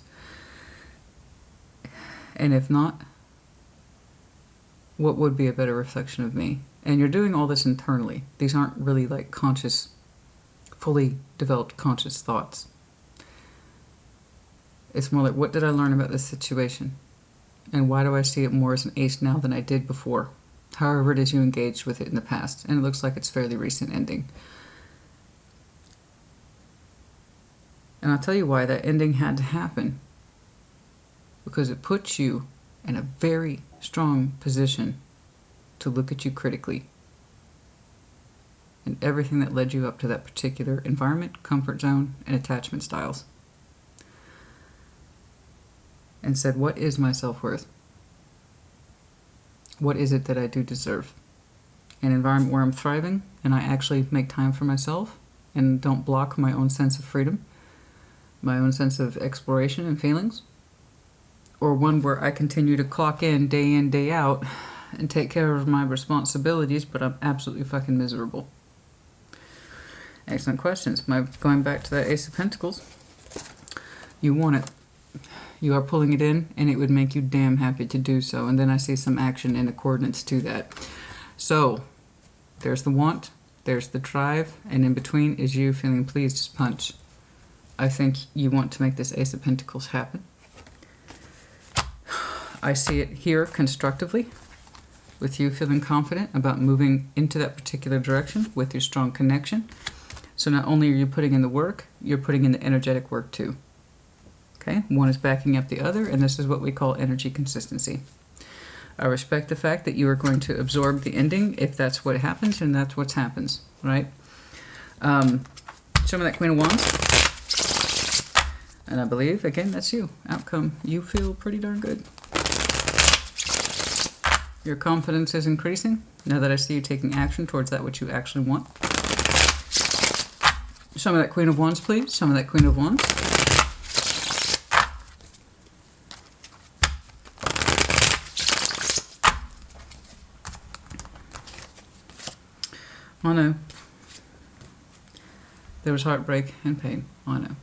And if not, what would be a better reflection of me? And you're doing all this internally. These aren't really like conscious, fully developed conscious thoughts. It's more like, what did I learn about this situation? And why do I see it more as an ace now than I did before? However it is you engaged with it in the past. And it looks like it's fairly recent ending. And I'll tell you why that ending had to happen. Because it puts you in a very strong position to look at you critically. And everything that led you up to that particular environment, comfort zone, and attachment styles. And said, what is my self-worth? What is it that I do deserve? An environment where I'm thriving and I actually make time for myself and don't block my own sense of freedom, my own sense of exploration and feelings? Or one where I continue to clock in, day out, and take care of my responsibilities, but I'm absolutely fucking miserable? Excellent questions. Going back to that Ace of Pentacles, you want it. You are pulling it in, and it would make you damn happy to do so. And then I see some action in accordance to that. So, there's the want, there's the drive, and in between is you feeling pleased as punch. I think you want to make this Ace of Pentacles happen. I see it here constructively, with you feeling confident about moving into that particular direction with your strong connection. So not only are you putting in the work, you're putting in the energetic work too. Okay, one is backing up the other, and this is what we call energy consistency. I respect the fact that you are going to absorb the ending if that's what happens, and that's what happens, right? Show me that Queen of Wands. And I believe, again, that's you. Outcome, you feel pretty darn good. Your confidence is increasing now that I see you taking action towards that which you actually want. Show me that Queen of Wands, please. Show me that Queen of Wands. I know. There was heartbreak and pain. I know.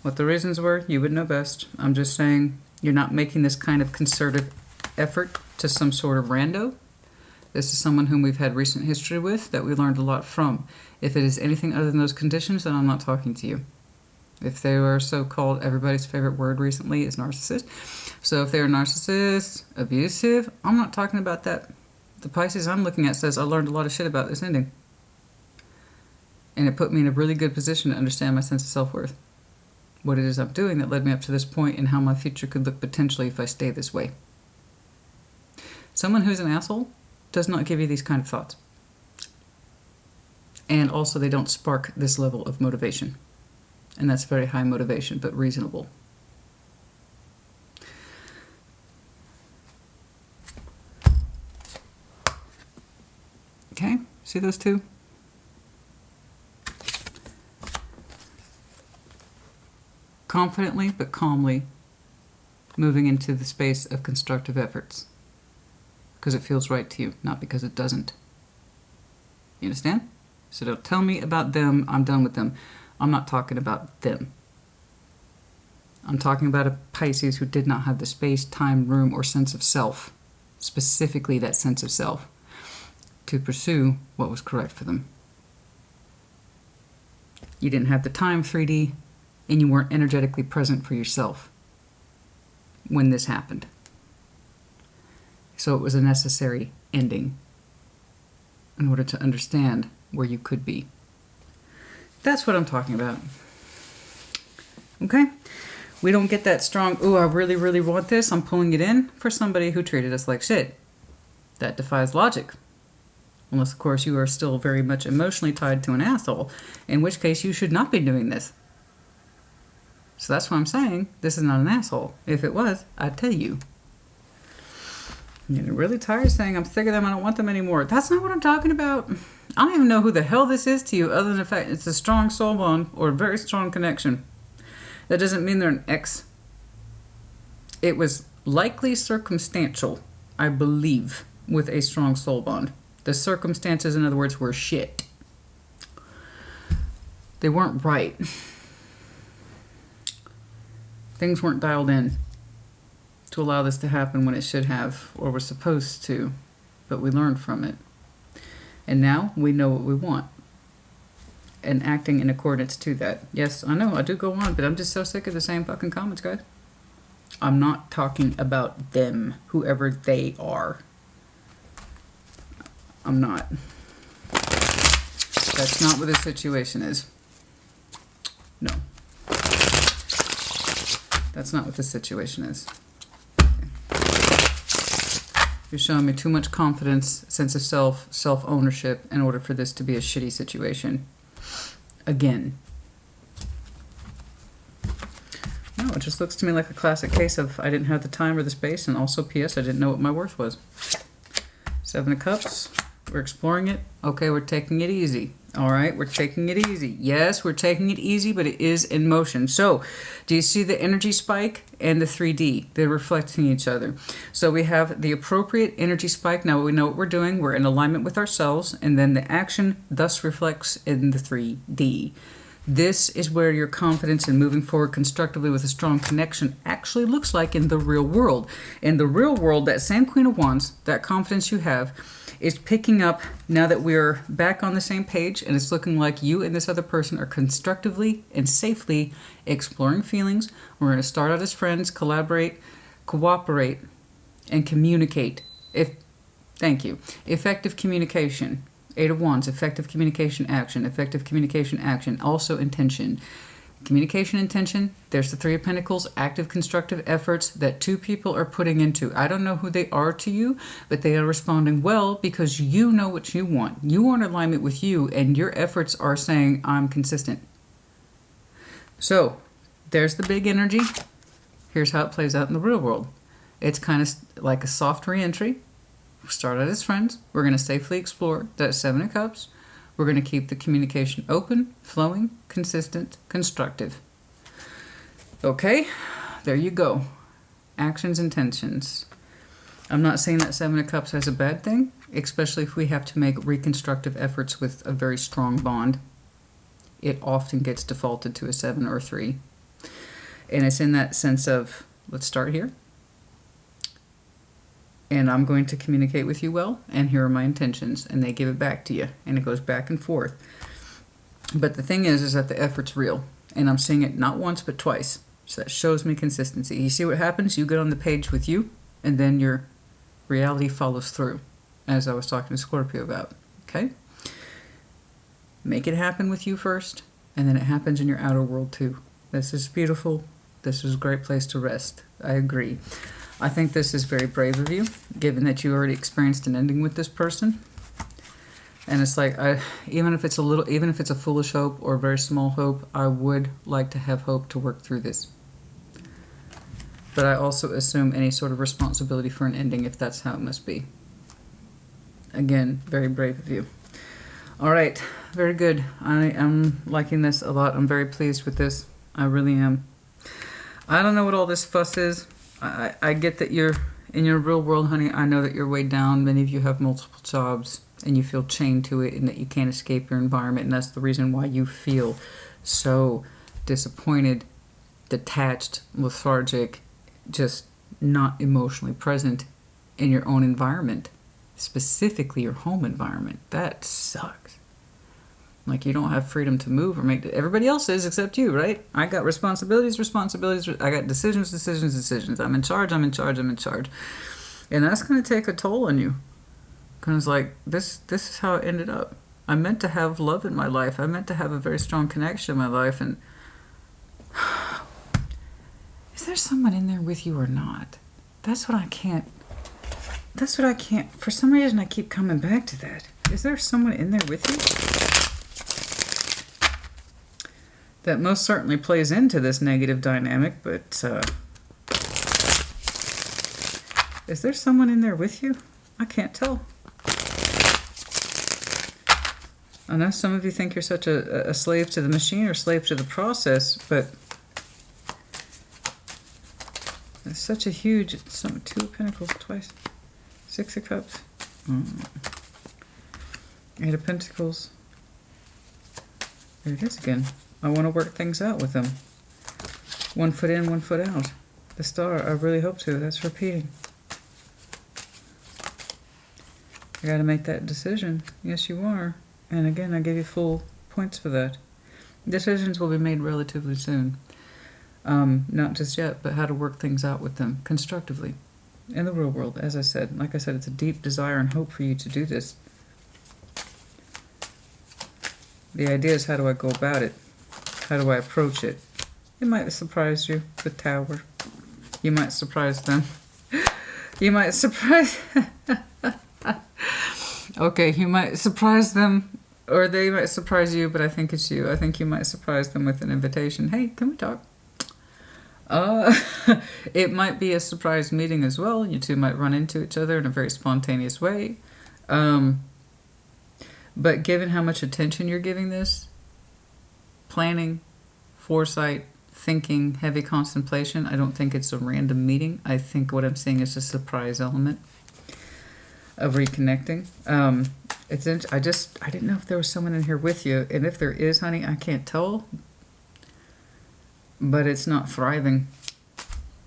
What the reasons were, you would know best. I'm just saying you're not making this kind of concerted effort to some sort of rando. This is someone whom we've had recent history with that we learned a lot from. If it is anything other than those conditions, then I'm not talking to you. If they were so-called, everybody's favorite word recently is narcissist. So if they're narcissist, abusive, I'm not talking about that. The Pisces I'm looking at says I learned a lot of shit about this ending. And it put me in a really good position to understand my sense of self-worth. What it is I'm doing that led me up to this point and how my future could look potentially if I stay this way. Someone who's an asshole does not give you these kind of thoughts. And also they don't spark this level of motivation. And that's very high motivation, but reasonable. Okay, see those two? Confidently but calmly moving into the space of constructive efforts. Because it feels right to you, not because it doesn't. You understand? So don't tell me about them, I'm done with them. I'm not talking about them. I'm talking about a Pisces who did not have the space, time, room, or sense of self, specifically that sense of self, to pursue what was correct for them. You didn't have the time, 3D, and you weren't energetically present for yourself when this happened. So it was a necessary ending in order to understand where you could be. That's what I'm talking about. Okay? We don't get that strong, ooh, I really, really want this, I'm pulling it in, for somebody who treated us like shit. That defies logic. Unless, of course, you are still very much emotionally tied to an asshole, in which case you should not be doing this. So that's why I'm saying this is not an asshole. If it was, I'd tell you. You're really tired of saying I'm sick of them, I don't want them anymore. That's not what I'm talking about. I don't even know who the hell this is to you other than the fact it's a strong soul bond or a very strong connection. That doesn't mean they're an ex. It was likely circumstantial, I believe, with a strong soul bond. The circumstances, in other words, were shit. They weren't right. Things weren't dialed in to allow this to happen when it should have, or was supposed to, but we learned from it. And now we know what we want, and acting in accordance to that. Yes, I know, I do go on, but I'm just so sick of the same fucking comments, guys. I'm not talking about them, whoever they are. I'm not. That's not what the situation is. No. That's not what the situation is. You're showing me too much confidence, sense of self, self-ownership in order for this to be a shitty situation. Again. No, it just looks to me like a classic case of I didn't have the time or the space, and also P.S. I didn't know what my worth was. 7 of Cups. We're exploring it. Okay, we're taking it easy. All right, we're taking it easy. Yes, we're taking it easy, but it is in motion. So, do you see the energy spike and the 3D? They're reflecting each other. So we have the appropriate energy spike. Now we know what we're doing. We're in alignment with ourselves, and then the action thus reflects in the 3D. This is where your confidence in moving forward constructively with a strong connection actually looks like in the real world. In the real world, that same Queen of Wands, that confidence you have, is picking up now that we're back on the same page, and it's looking like you and this other person are constructively and safely exploring feelings. We're going to start out as friends, collaborate, cooperate, and communicate. Thank you. Effective communication. 8 of Wands, effective communication action, also intention. Communication, intention, there's the 3 of Pentacles, active constructive efforts that 2 people are putting into. I don't know who they are to you, but they are responding well because you know what you want. You are in alignment with you, and your efforts are saying, I'm consistent. So, there's the big energy. Here's how it plays out in the real world. It's kind of like a soft re-entry. We start out as friends. We're going to safely explore that 7 of Cups. We're going to keep the communication open, flowing, consistent, constructive. Okay, there you go. Actions, intentions. I'm not saying that 7 of Cups is a bad thing, especially if we have to make reconstructive efforts with a very strong bond. It often gets defaulted to a 7 or 3. And it's in that sense of, let's start here. And I'm going to communicate with you well, and here are my intentions, and they give it back to you, and it goes back and forth. But the thing is that the effort's real, and I'm seeing it not once but twice, so that shows me consistency. You see what happens? You get on the page with you, and then your reality follows through, as I was talking to Scorpio about, okay? Make it happen with you first, and then it happens in your outer world too. This is beautiful. This is a great place to rest. I agree. I think this is very brave of you, given that you already experienced an ending with this person. And it's like, even if it's a foolish hope or a very small hope, I would like to have hope to work through this. But I also assume any sort of responsibility for an ending if that's how it must be. Again, very brave of you. All right, very good. I am liking this a lot. I'm very pleased with this. I really am. I don't know what all this fuss is. I get that you're in your real world, honey. I know that you're weighed down. Many of you have multiple jobs and you feel chained to it and that you can't escape your environment. And that's the reason why you feel so disappointed, detached, lethargic, just not emotionally present in your own environment, specifically your home environment. That sucks. Like you don't have freedom to move or make it. Everybody else is except you, right? I got responsibilities. I got decisions. I'm in charge. And that's going to take a toll on you. Because like this is how it ended up. I meant to have love in my life. I meant to have a very strong connection in my life. And is there someone in there with you or not? That's what I can't. For some reason, I keep coming back to that. Is there someone in there with you? that most certainly plays into this negative dynamic, but is there someone in there with you? I can't tell. I know some of you think you're such a slave to the machine or slave to the process, but it's such a huge... Two of Pentacles twice. Six of Cups. Eight of Pentacles. There it is again. I want to work things out with them. 1 foot in, 1 foot out. The Star, I really hope to. That's repeating. I got to make that decision. Yes, you are. And again, I give you full points for that. Decisions will be made relatively soon. Not just yet, but how to work things out with them constructively. In the real world, as I said. Like I said, it's a deep desire and hope for you to do this. The idea is, how do I go about it? How do I approach it? It might surprise you, the Tower. You might surprise them. You might surprise... Okay, you might surprise them, or they might surprise you, but I think it's you. I think you might surprise them with an invitation. Hey, can we talk? It might be a surprise meeting as well. You two might run into each other in a very spontaneous way. But given how much attention you're giving this, planning, foresight, thinking, heavy contemplation, I don't think it's a random meeting. I think what I'm seeing is a surprise element of reconnecting. I didn't know if there was someone in here with you, and if there is, honey, I can't tell, but it's not thriving.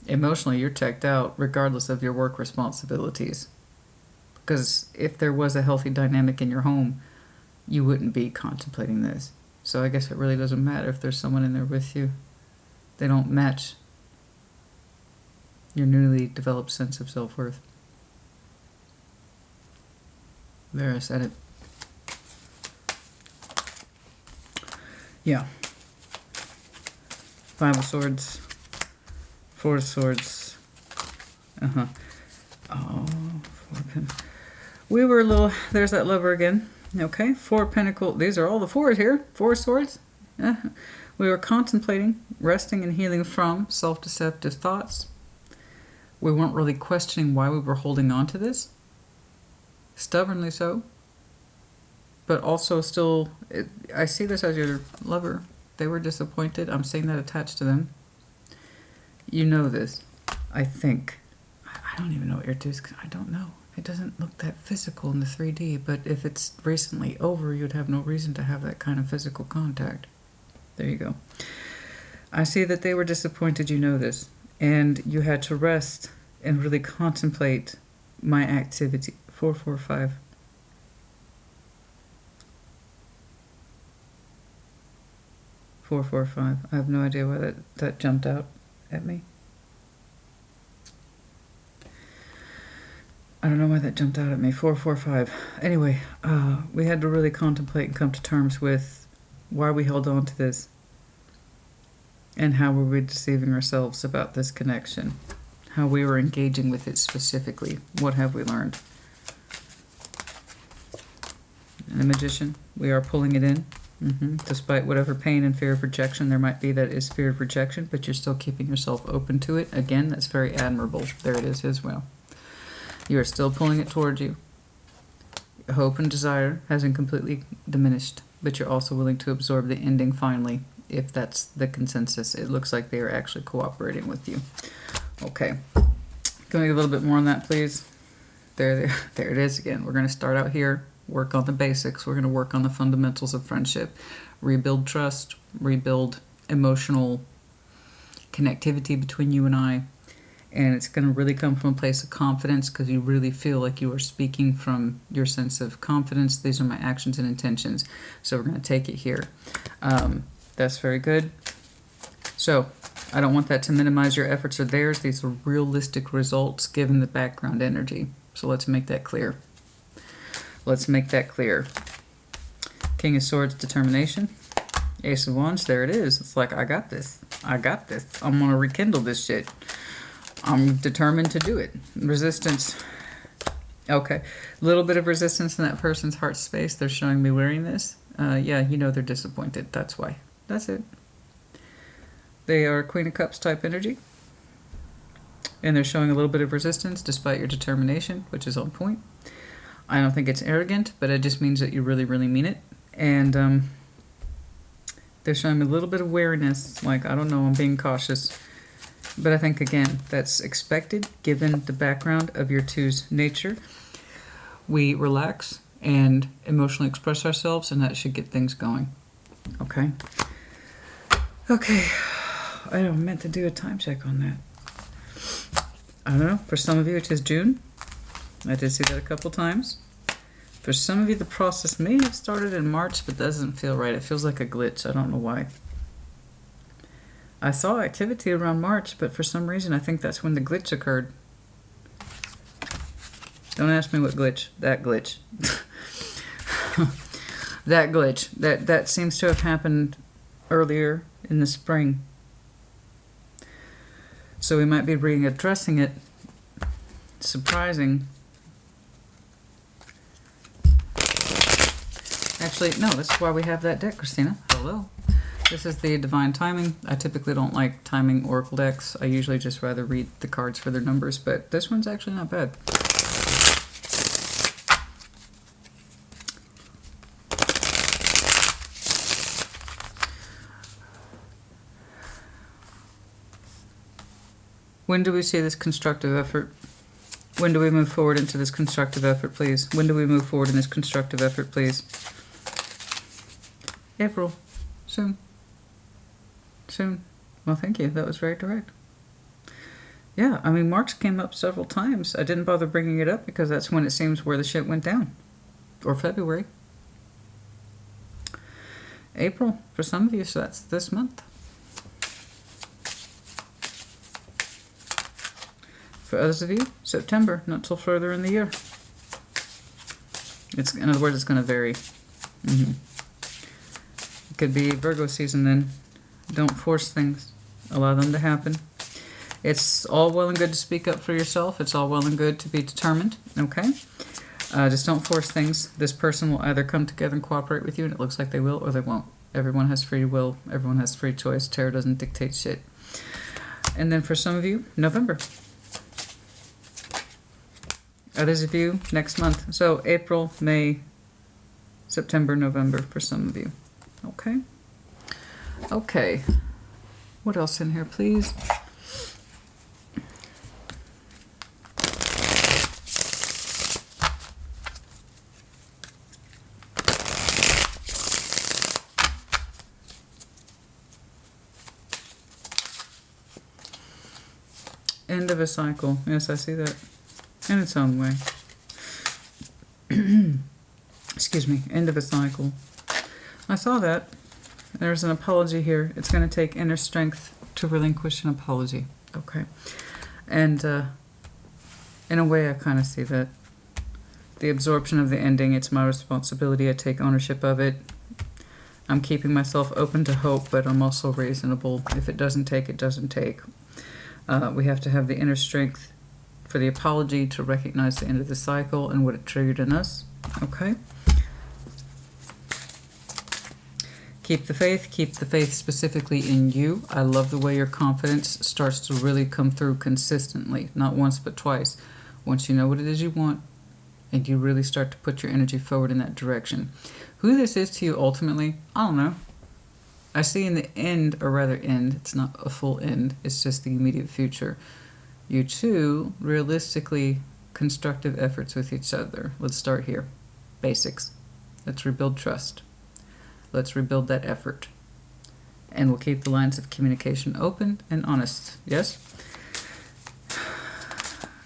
Emotionally, you're checked out, regardless of your work responsibilities. Because if there was a healthy dynamic in your home, you wouldn't be contemplating this. So I guess it really doesn't matter if there's someone in there with you. They don't match your newly developed sense of self-worth. There, I said it. Yeah. 5 of Swords. 4 of Swords. Oh, 4 Pentacles. We were a little... There's that Lover again. Okay. 4 Pentacles. These are all the 4s here. 4 Swords. We were contemplating, resting and healing from self-deceptive thoughts. We weren't really questioning why we were holding on to this. Stubbornly so, but also still, I see this as your lover. They were disappointed. I'm seeing that attached to them. You know this, I think. I don't even know what your is. I don't know. It doesn't look that physical in the 3D, but if it's recently over, you'd have no reason to have that kind of physical contact. There you go. I see that they were disappointed. You know this, and you had to rest and really contemplate my activity. 4, 4, 5. 4, 4, 5. I have no idea why that jumped out at me. I don't know why that jumped out at me. 4, 4, 5. Anyway, we had to really contemplate and come to terms with why we held on to this and how were we deceiving ourselves about this connection. How we were engaging with it specifically. What have we learned? And the Magician, we are pulling it in. Despite whatever pain and fear of rejection there might be, that is fear of rejection, but you're still keeping yourself open to it. Again, that's very admirable. There it is as well. You are still pulling it towards you. Hope and desire hasn't completely diminished, but you're also willing to absorb the ending finally, if that's the consensus. It looks like they are actually cooperating with you. Okay. Can we get a little bit more on that, please? There it is again. We're going to start out here. Work on the basics. We're going to work on the fundamentals of friendship. Rebuild trust. Rebuild emotional connectivity between you and I. And it's going to really come from a place of confidence because you really feel like you are speaking from your sense of confidence. These are my actions and intentions. So we're going to take it here. That's very good. So I don't want that to minimize your efforts or theirs. These are realistic results given the background energy. So let's make that clear. Let's make that clear. King of Swords, determination. Ace of Wands, there it is. It's like, I got this. I got this. I'm going to rekindle this shit. I'm determined to do it. Resistance. Okay. A little bit of resistance in that person's heart space. They're showing me wearing this. Yeah, you know they're disappointed. That's why. That's it. They are Queen of Cups type energy. And they're showing a little bit of resistance despite your determination, which is on point. I don't think it's arrogant, but it just means that you really, really mean it. And they're showing a little bit of wariness, like, I don't know, I'm being cautious. But I think, again, that's expected given the background of your two's nature. We relax and emotionally express ourselves, and that should get things going. Okay? Okay. I meant to do a time check on that. I don't know. For some of you, it is June. I did see that a couple times. For some of you, the process may have started in March, but doesn't feel right. It feels like a glitch. I don't know why. I saw activity around March, but for some reason, I think that's when the glitch occurred. Don't ask me what glitch. That glitch. That glitch. That seems to have happened earlier in the spring. So we might be readdressing it. Surprising. Actually, no, that's why we have that deck, Christina. Hello. This is the Divine Timing. I typically don't like timing oracle decks. I usually just rather read the cards for their numbers, but this one's actually not bad. When do we see this constructive effort? When do we move forward into this constructive effort, please? When do we move forward in this constructive effort, please? April. Soon. Soon. Well, thank you. That was very direct. Yeah, I mean, March came up several times. I didn't bother bringing it up because that's when it seems where the shit went down. Or February. April, for some of you, so that's this month. For others of you, September, not till further in the year. In other words, it's going to vary. It could be Virgo season then. Don't force things. Allow them to happen. It's all well and good to speak up for yourself. It's all well and good to be determined. Okay? Just don't force things. This person will either come together and cooperate with you, and it looks like they will, or they won't. Everyone has free will. Everyone has free choice. Tarot doesn't dictate shit. And then for some of you, November. Others of you, next month. So April, May, September, November for some of you. Okay? Okay. What else in here, please? End of a cycle. Yes, I see that. In its own way. Excuse me. End of a cycle. I saw that. There's an apology here. It's going to take inner strength to relinquish an apology. Okay. And in a way, I kind of see that. The absorption of the ending, it's my responsibility. I take ownership of it. I'm keeping myself open to hope, but I'm also reasonable. If it doesn't take, it doesn't take. We have to have the inner strength for the apology to recognize the end of the cycle and what it triggered in us. Okay? Keep the faith specifically in you. I love the way your confidence starts to really come through consistently, not once but twice. Once you know what it is you want, and you really start to put your energy forward in that direction. Who this is to you ultimately, I don't know. I see in the end, or rather end, it's not a full end, it's just the immediate future. You two, realistically, constructive efforts with each other. Let's start here. Basics. Let's rebuild trust. Let's rebuild that effort. And we'll keep the lines of communication open and honest. Yes?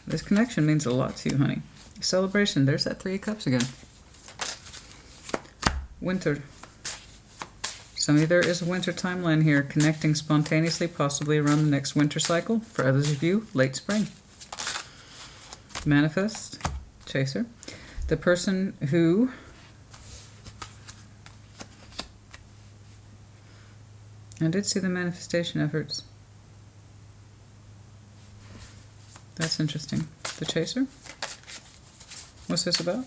This connection means a lot to you, honey. Celebration. There's that Three of Cups again. Winter. Some of you, there is a winter timeline here, connecting spontaneously, possibly around the next winter cycle. For others of you, late spring. Manifest. Chaser. The person who I did see the manifestation efforts. That's interesting. The Chaser? What's this about?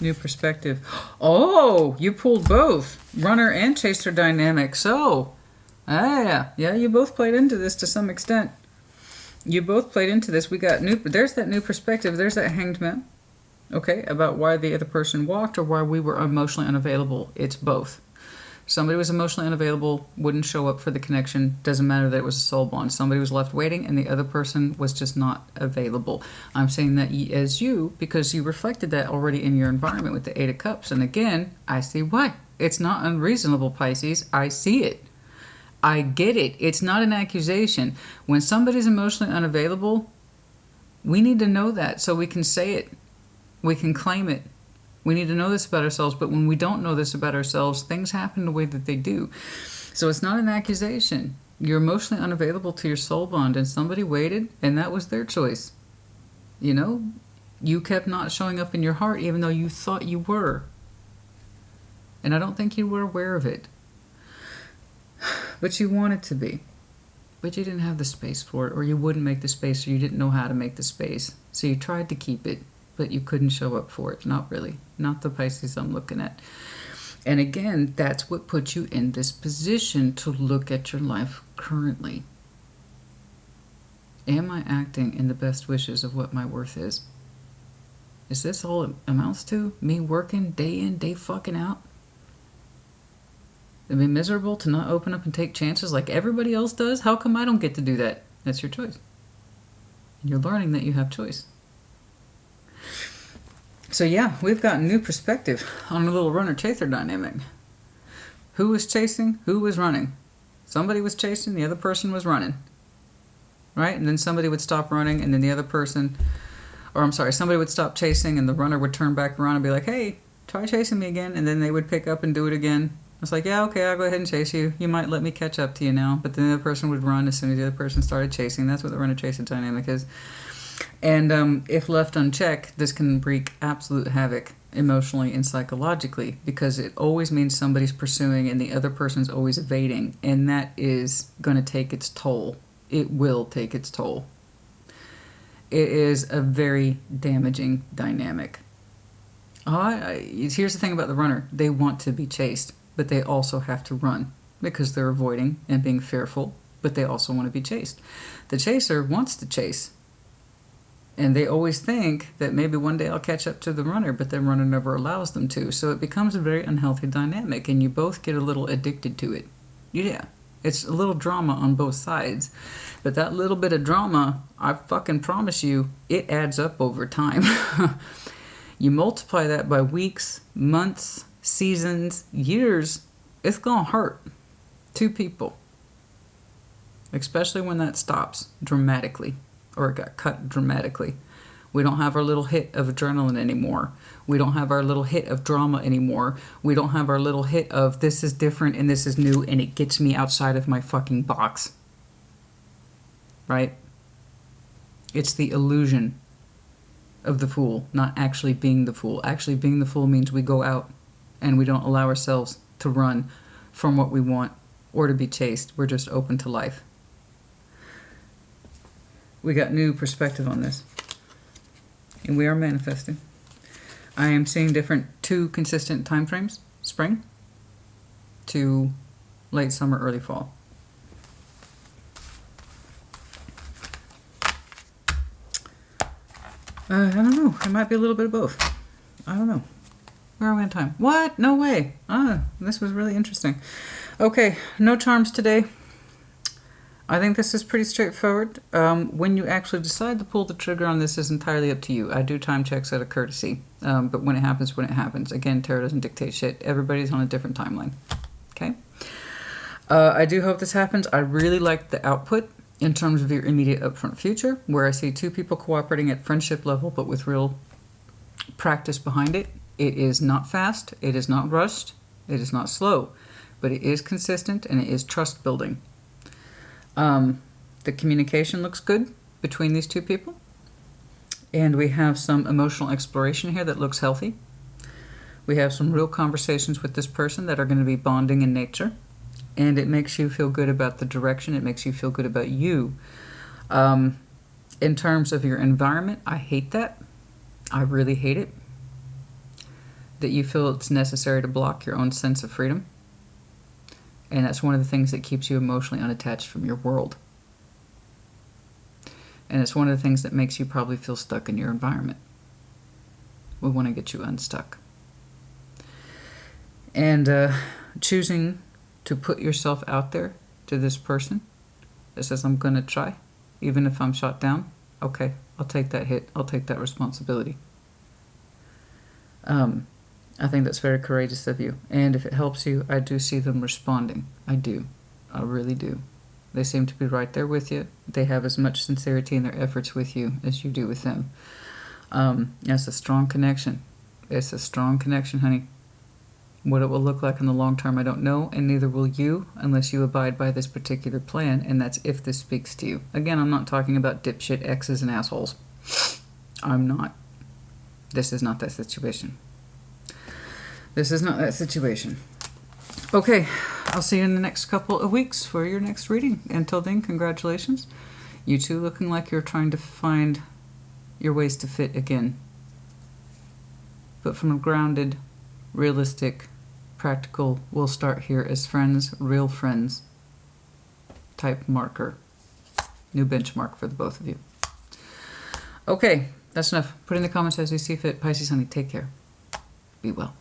New perspective. Oh, you pulled both. Runner and chaser dynamic. So, yeah, you both played into this to some extent. You both played into this. We got there's that new perspective. There's that hanged man. Okay, about why the other person walked or why we were emotionally unavailable. It's both. Somebody was emotionally unavailable, wouldn't show up for the connection. Doesn't matter that it was a soul bond. Somebody was left waiting and the other person was just not available. I'm saying that as you because you reflected that already in your environment with the Eight of Cups. And again, I see why. It's not unreasonable, Pisces. I see it. I get it. It's not an accusation. When somebody's emotionally unavailable, we need to know that so we can say it. We can claim it. We need to know this about ourselves, but when we don't know this about ourselves, things happen the way that they do. So it's not an accusation. You're emotionally unavailable to your soul bond, and somebody waited, and that was their choice. You know? You kept not showing up in your heart, even though you thought you were. And I don't think you were aware of it. But you wanted to be. But you didn't have the space for it, or you wouldn't make the space, or you didn't know how to make the space. So you tried to keep it, but you couldn't show up for it. Not really. Not the Pisces I'm looking at. And again, that's what put you in this position to look at your life currently. Am I acting in the best wishes of what my worth is? Is this all it amounts to? Me working day in, day fucking out? It'd be miserable to not open up and take chances like everybody else does? How come I don't get to do that? That's your choice. And you're learning that you have choice. So yeah, we've got a new perspective on a little runner-chaser dynamic. Who was chasing? Who was running? Somebody was chasing, the other person was running. Right? And then somebody would stop running, and then the other person, somebody would stop chasing, and the runner would turn back around and be like, hey, try chasing me again. And then they would pick up and do it again. It's like, yeah, okay, I'll go ahead and chase you. You might let me catch up to you now. But then the other person would run as soon as the other person started chasing. That's what the runner-chaser dynamic is. And if left unchecked, this can wreak absolute havoc emotionally and psychologically because it always means somebody's pursuing and the other person's always evading. And that is going to take its toll. It will take its toll. It is a very damaging dynamic. Here's the thing about the runner. They want to be chased, but they also have to run because they're avoiding and being fearful, but they also want to be chased. The chaser wants to chase. And they always think that maybe one day I'll catch up to the runner, but the runner never allows them to. So it becomes a very unhealthy dynamic, and you both get a little addicted to it. Yeah, it's a little drama on both sides. But that little bit of drama, I fucking promise you, it adds up over time. You multiply that by weeks, months, seasons, years, it's gonna hurt. Two people. Especially when that stops dramatically. Or it got cut dramatically. We don't have our little hit of adrenaline anymore. We don't have our little hit of drama anymore. We don't have our little hit of this is different and this is new and it gets me outside of my fucking box. Right? It's the illusion of the fool, not actually being the fool. Actually being the fool means we go out and we don't allow ourselves to run from what we want or to be chased. We're just open to life. We got new perspective on this. And we are manifesting. I am seeing two consistent time frames. Spring to late summer, early fall. I don't know. It might be a little bit of both. I don't know. Where are we on time? What? No way. This was really interesting. Okay, no charms today. I think this is pretty straightforward. When you actually decide to pull the trigger on this is entirely up to you. I do time checks out of courtesy. But when it happens, when it happens. Again, tarot doesn't dictate shit. Everybody's on a different timeline. Okay? I do hope this happens. I really like the output in terms of your immediate upfront future, where I see two people cooperating at friendship level, but with real practice behind it. It is not fast. It is not rushed. It is not slow. But it is consistent and it is trust building. The communication looks good between these two people. And we have some emotional exploration here that looks healthy. We have some real conversations with this person that are going to be bonding in nature. And it makes you feel good about the direction. It makes you feel good about you. In terms of your environment, I hate that. I really hate it. that you feel it's necessary to block your own sense of freedom. And that's one of the things that keeps you emotionally unattached from your world. And it's one of the things that makes you probably feel stuck in your environment. We want to get you unstuck. And choosing to put yourself out there to this person that says, I'm going to try, even if I'm shot down. Okay, I'll take that hit. I'll take that responsibility. I think that's very courageous of you. And if it helps you, I do see them responding. I do. I really do. They seem to be right there with you. They have as much sincerity in their efforts with you as you do with them. It's a strong connection. It's a strong connection, honey. What it will look like in the long term, I don't know, and neither will you unless you abide by this particular plan, and that's if this speaks to you. Again, I'm not talking about dipshit exes and assholes. I'm not. This is not that situation. This is not that situation. Okay, I'll see you in the next couple of weeks for your next reading. Until then, congratulations. You two looking like you're trying to find your ways to fit again. But from a grounded, realistic, practical, we'll start here as friends, real friends type marker. New benchmark for the both of you. Okay, that's enough. Put in the comments as you see fit. Pisces, honey, take care. Be well.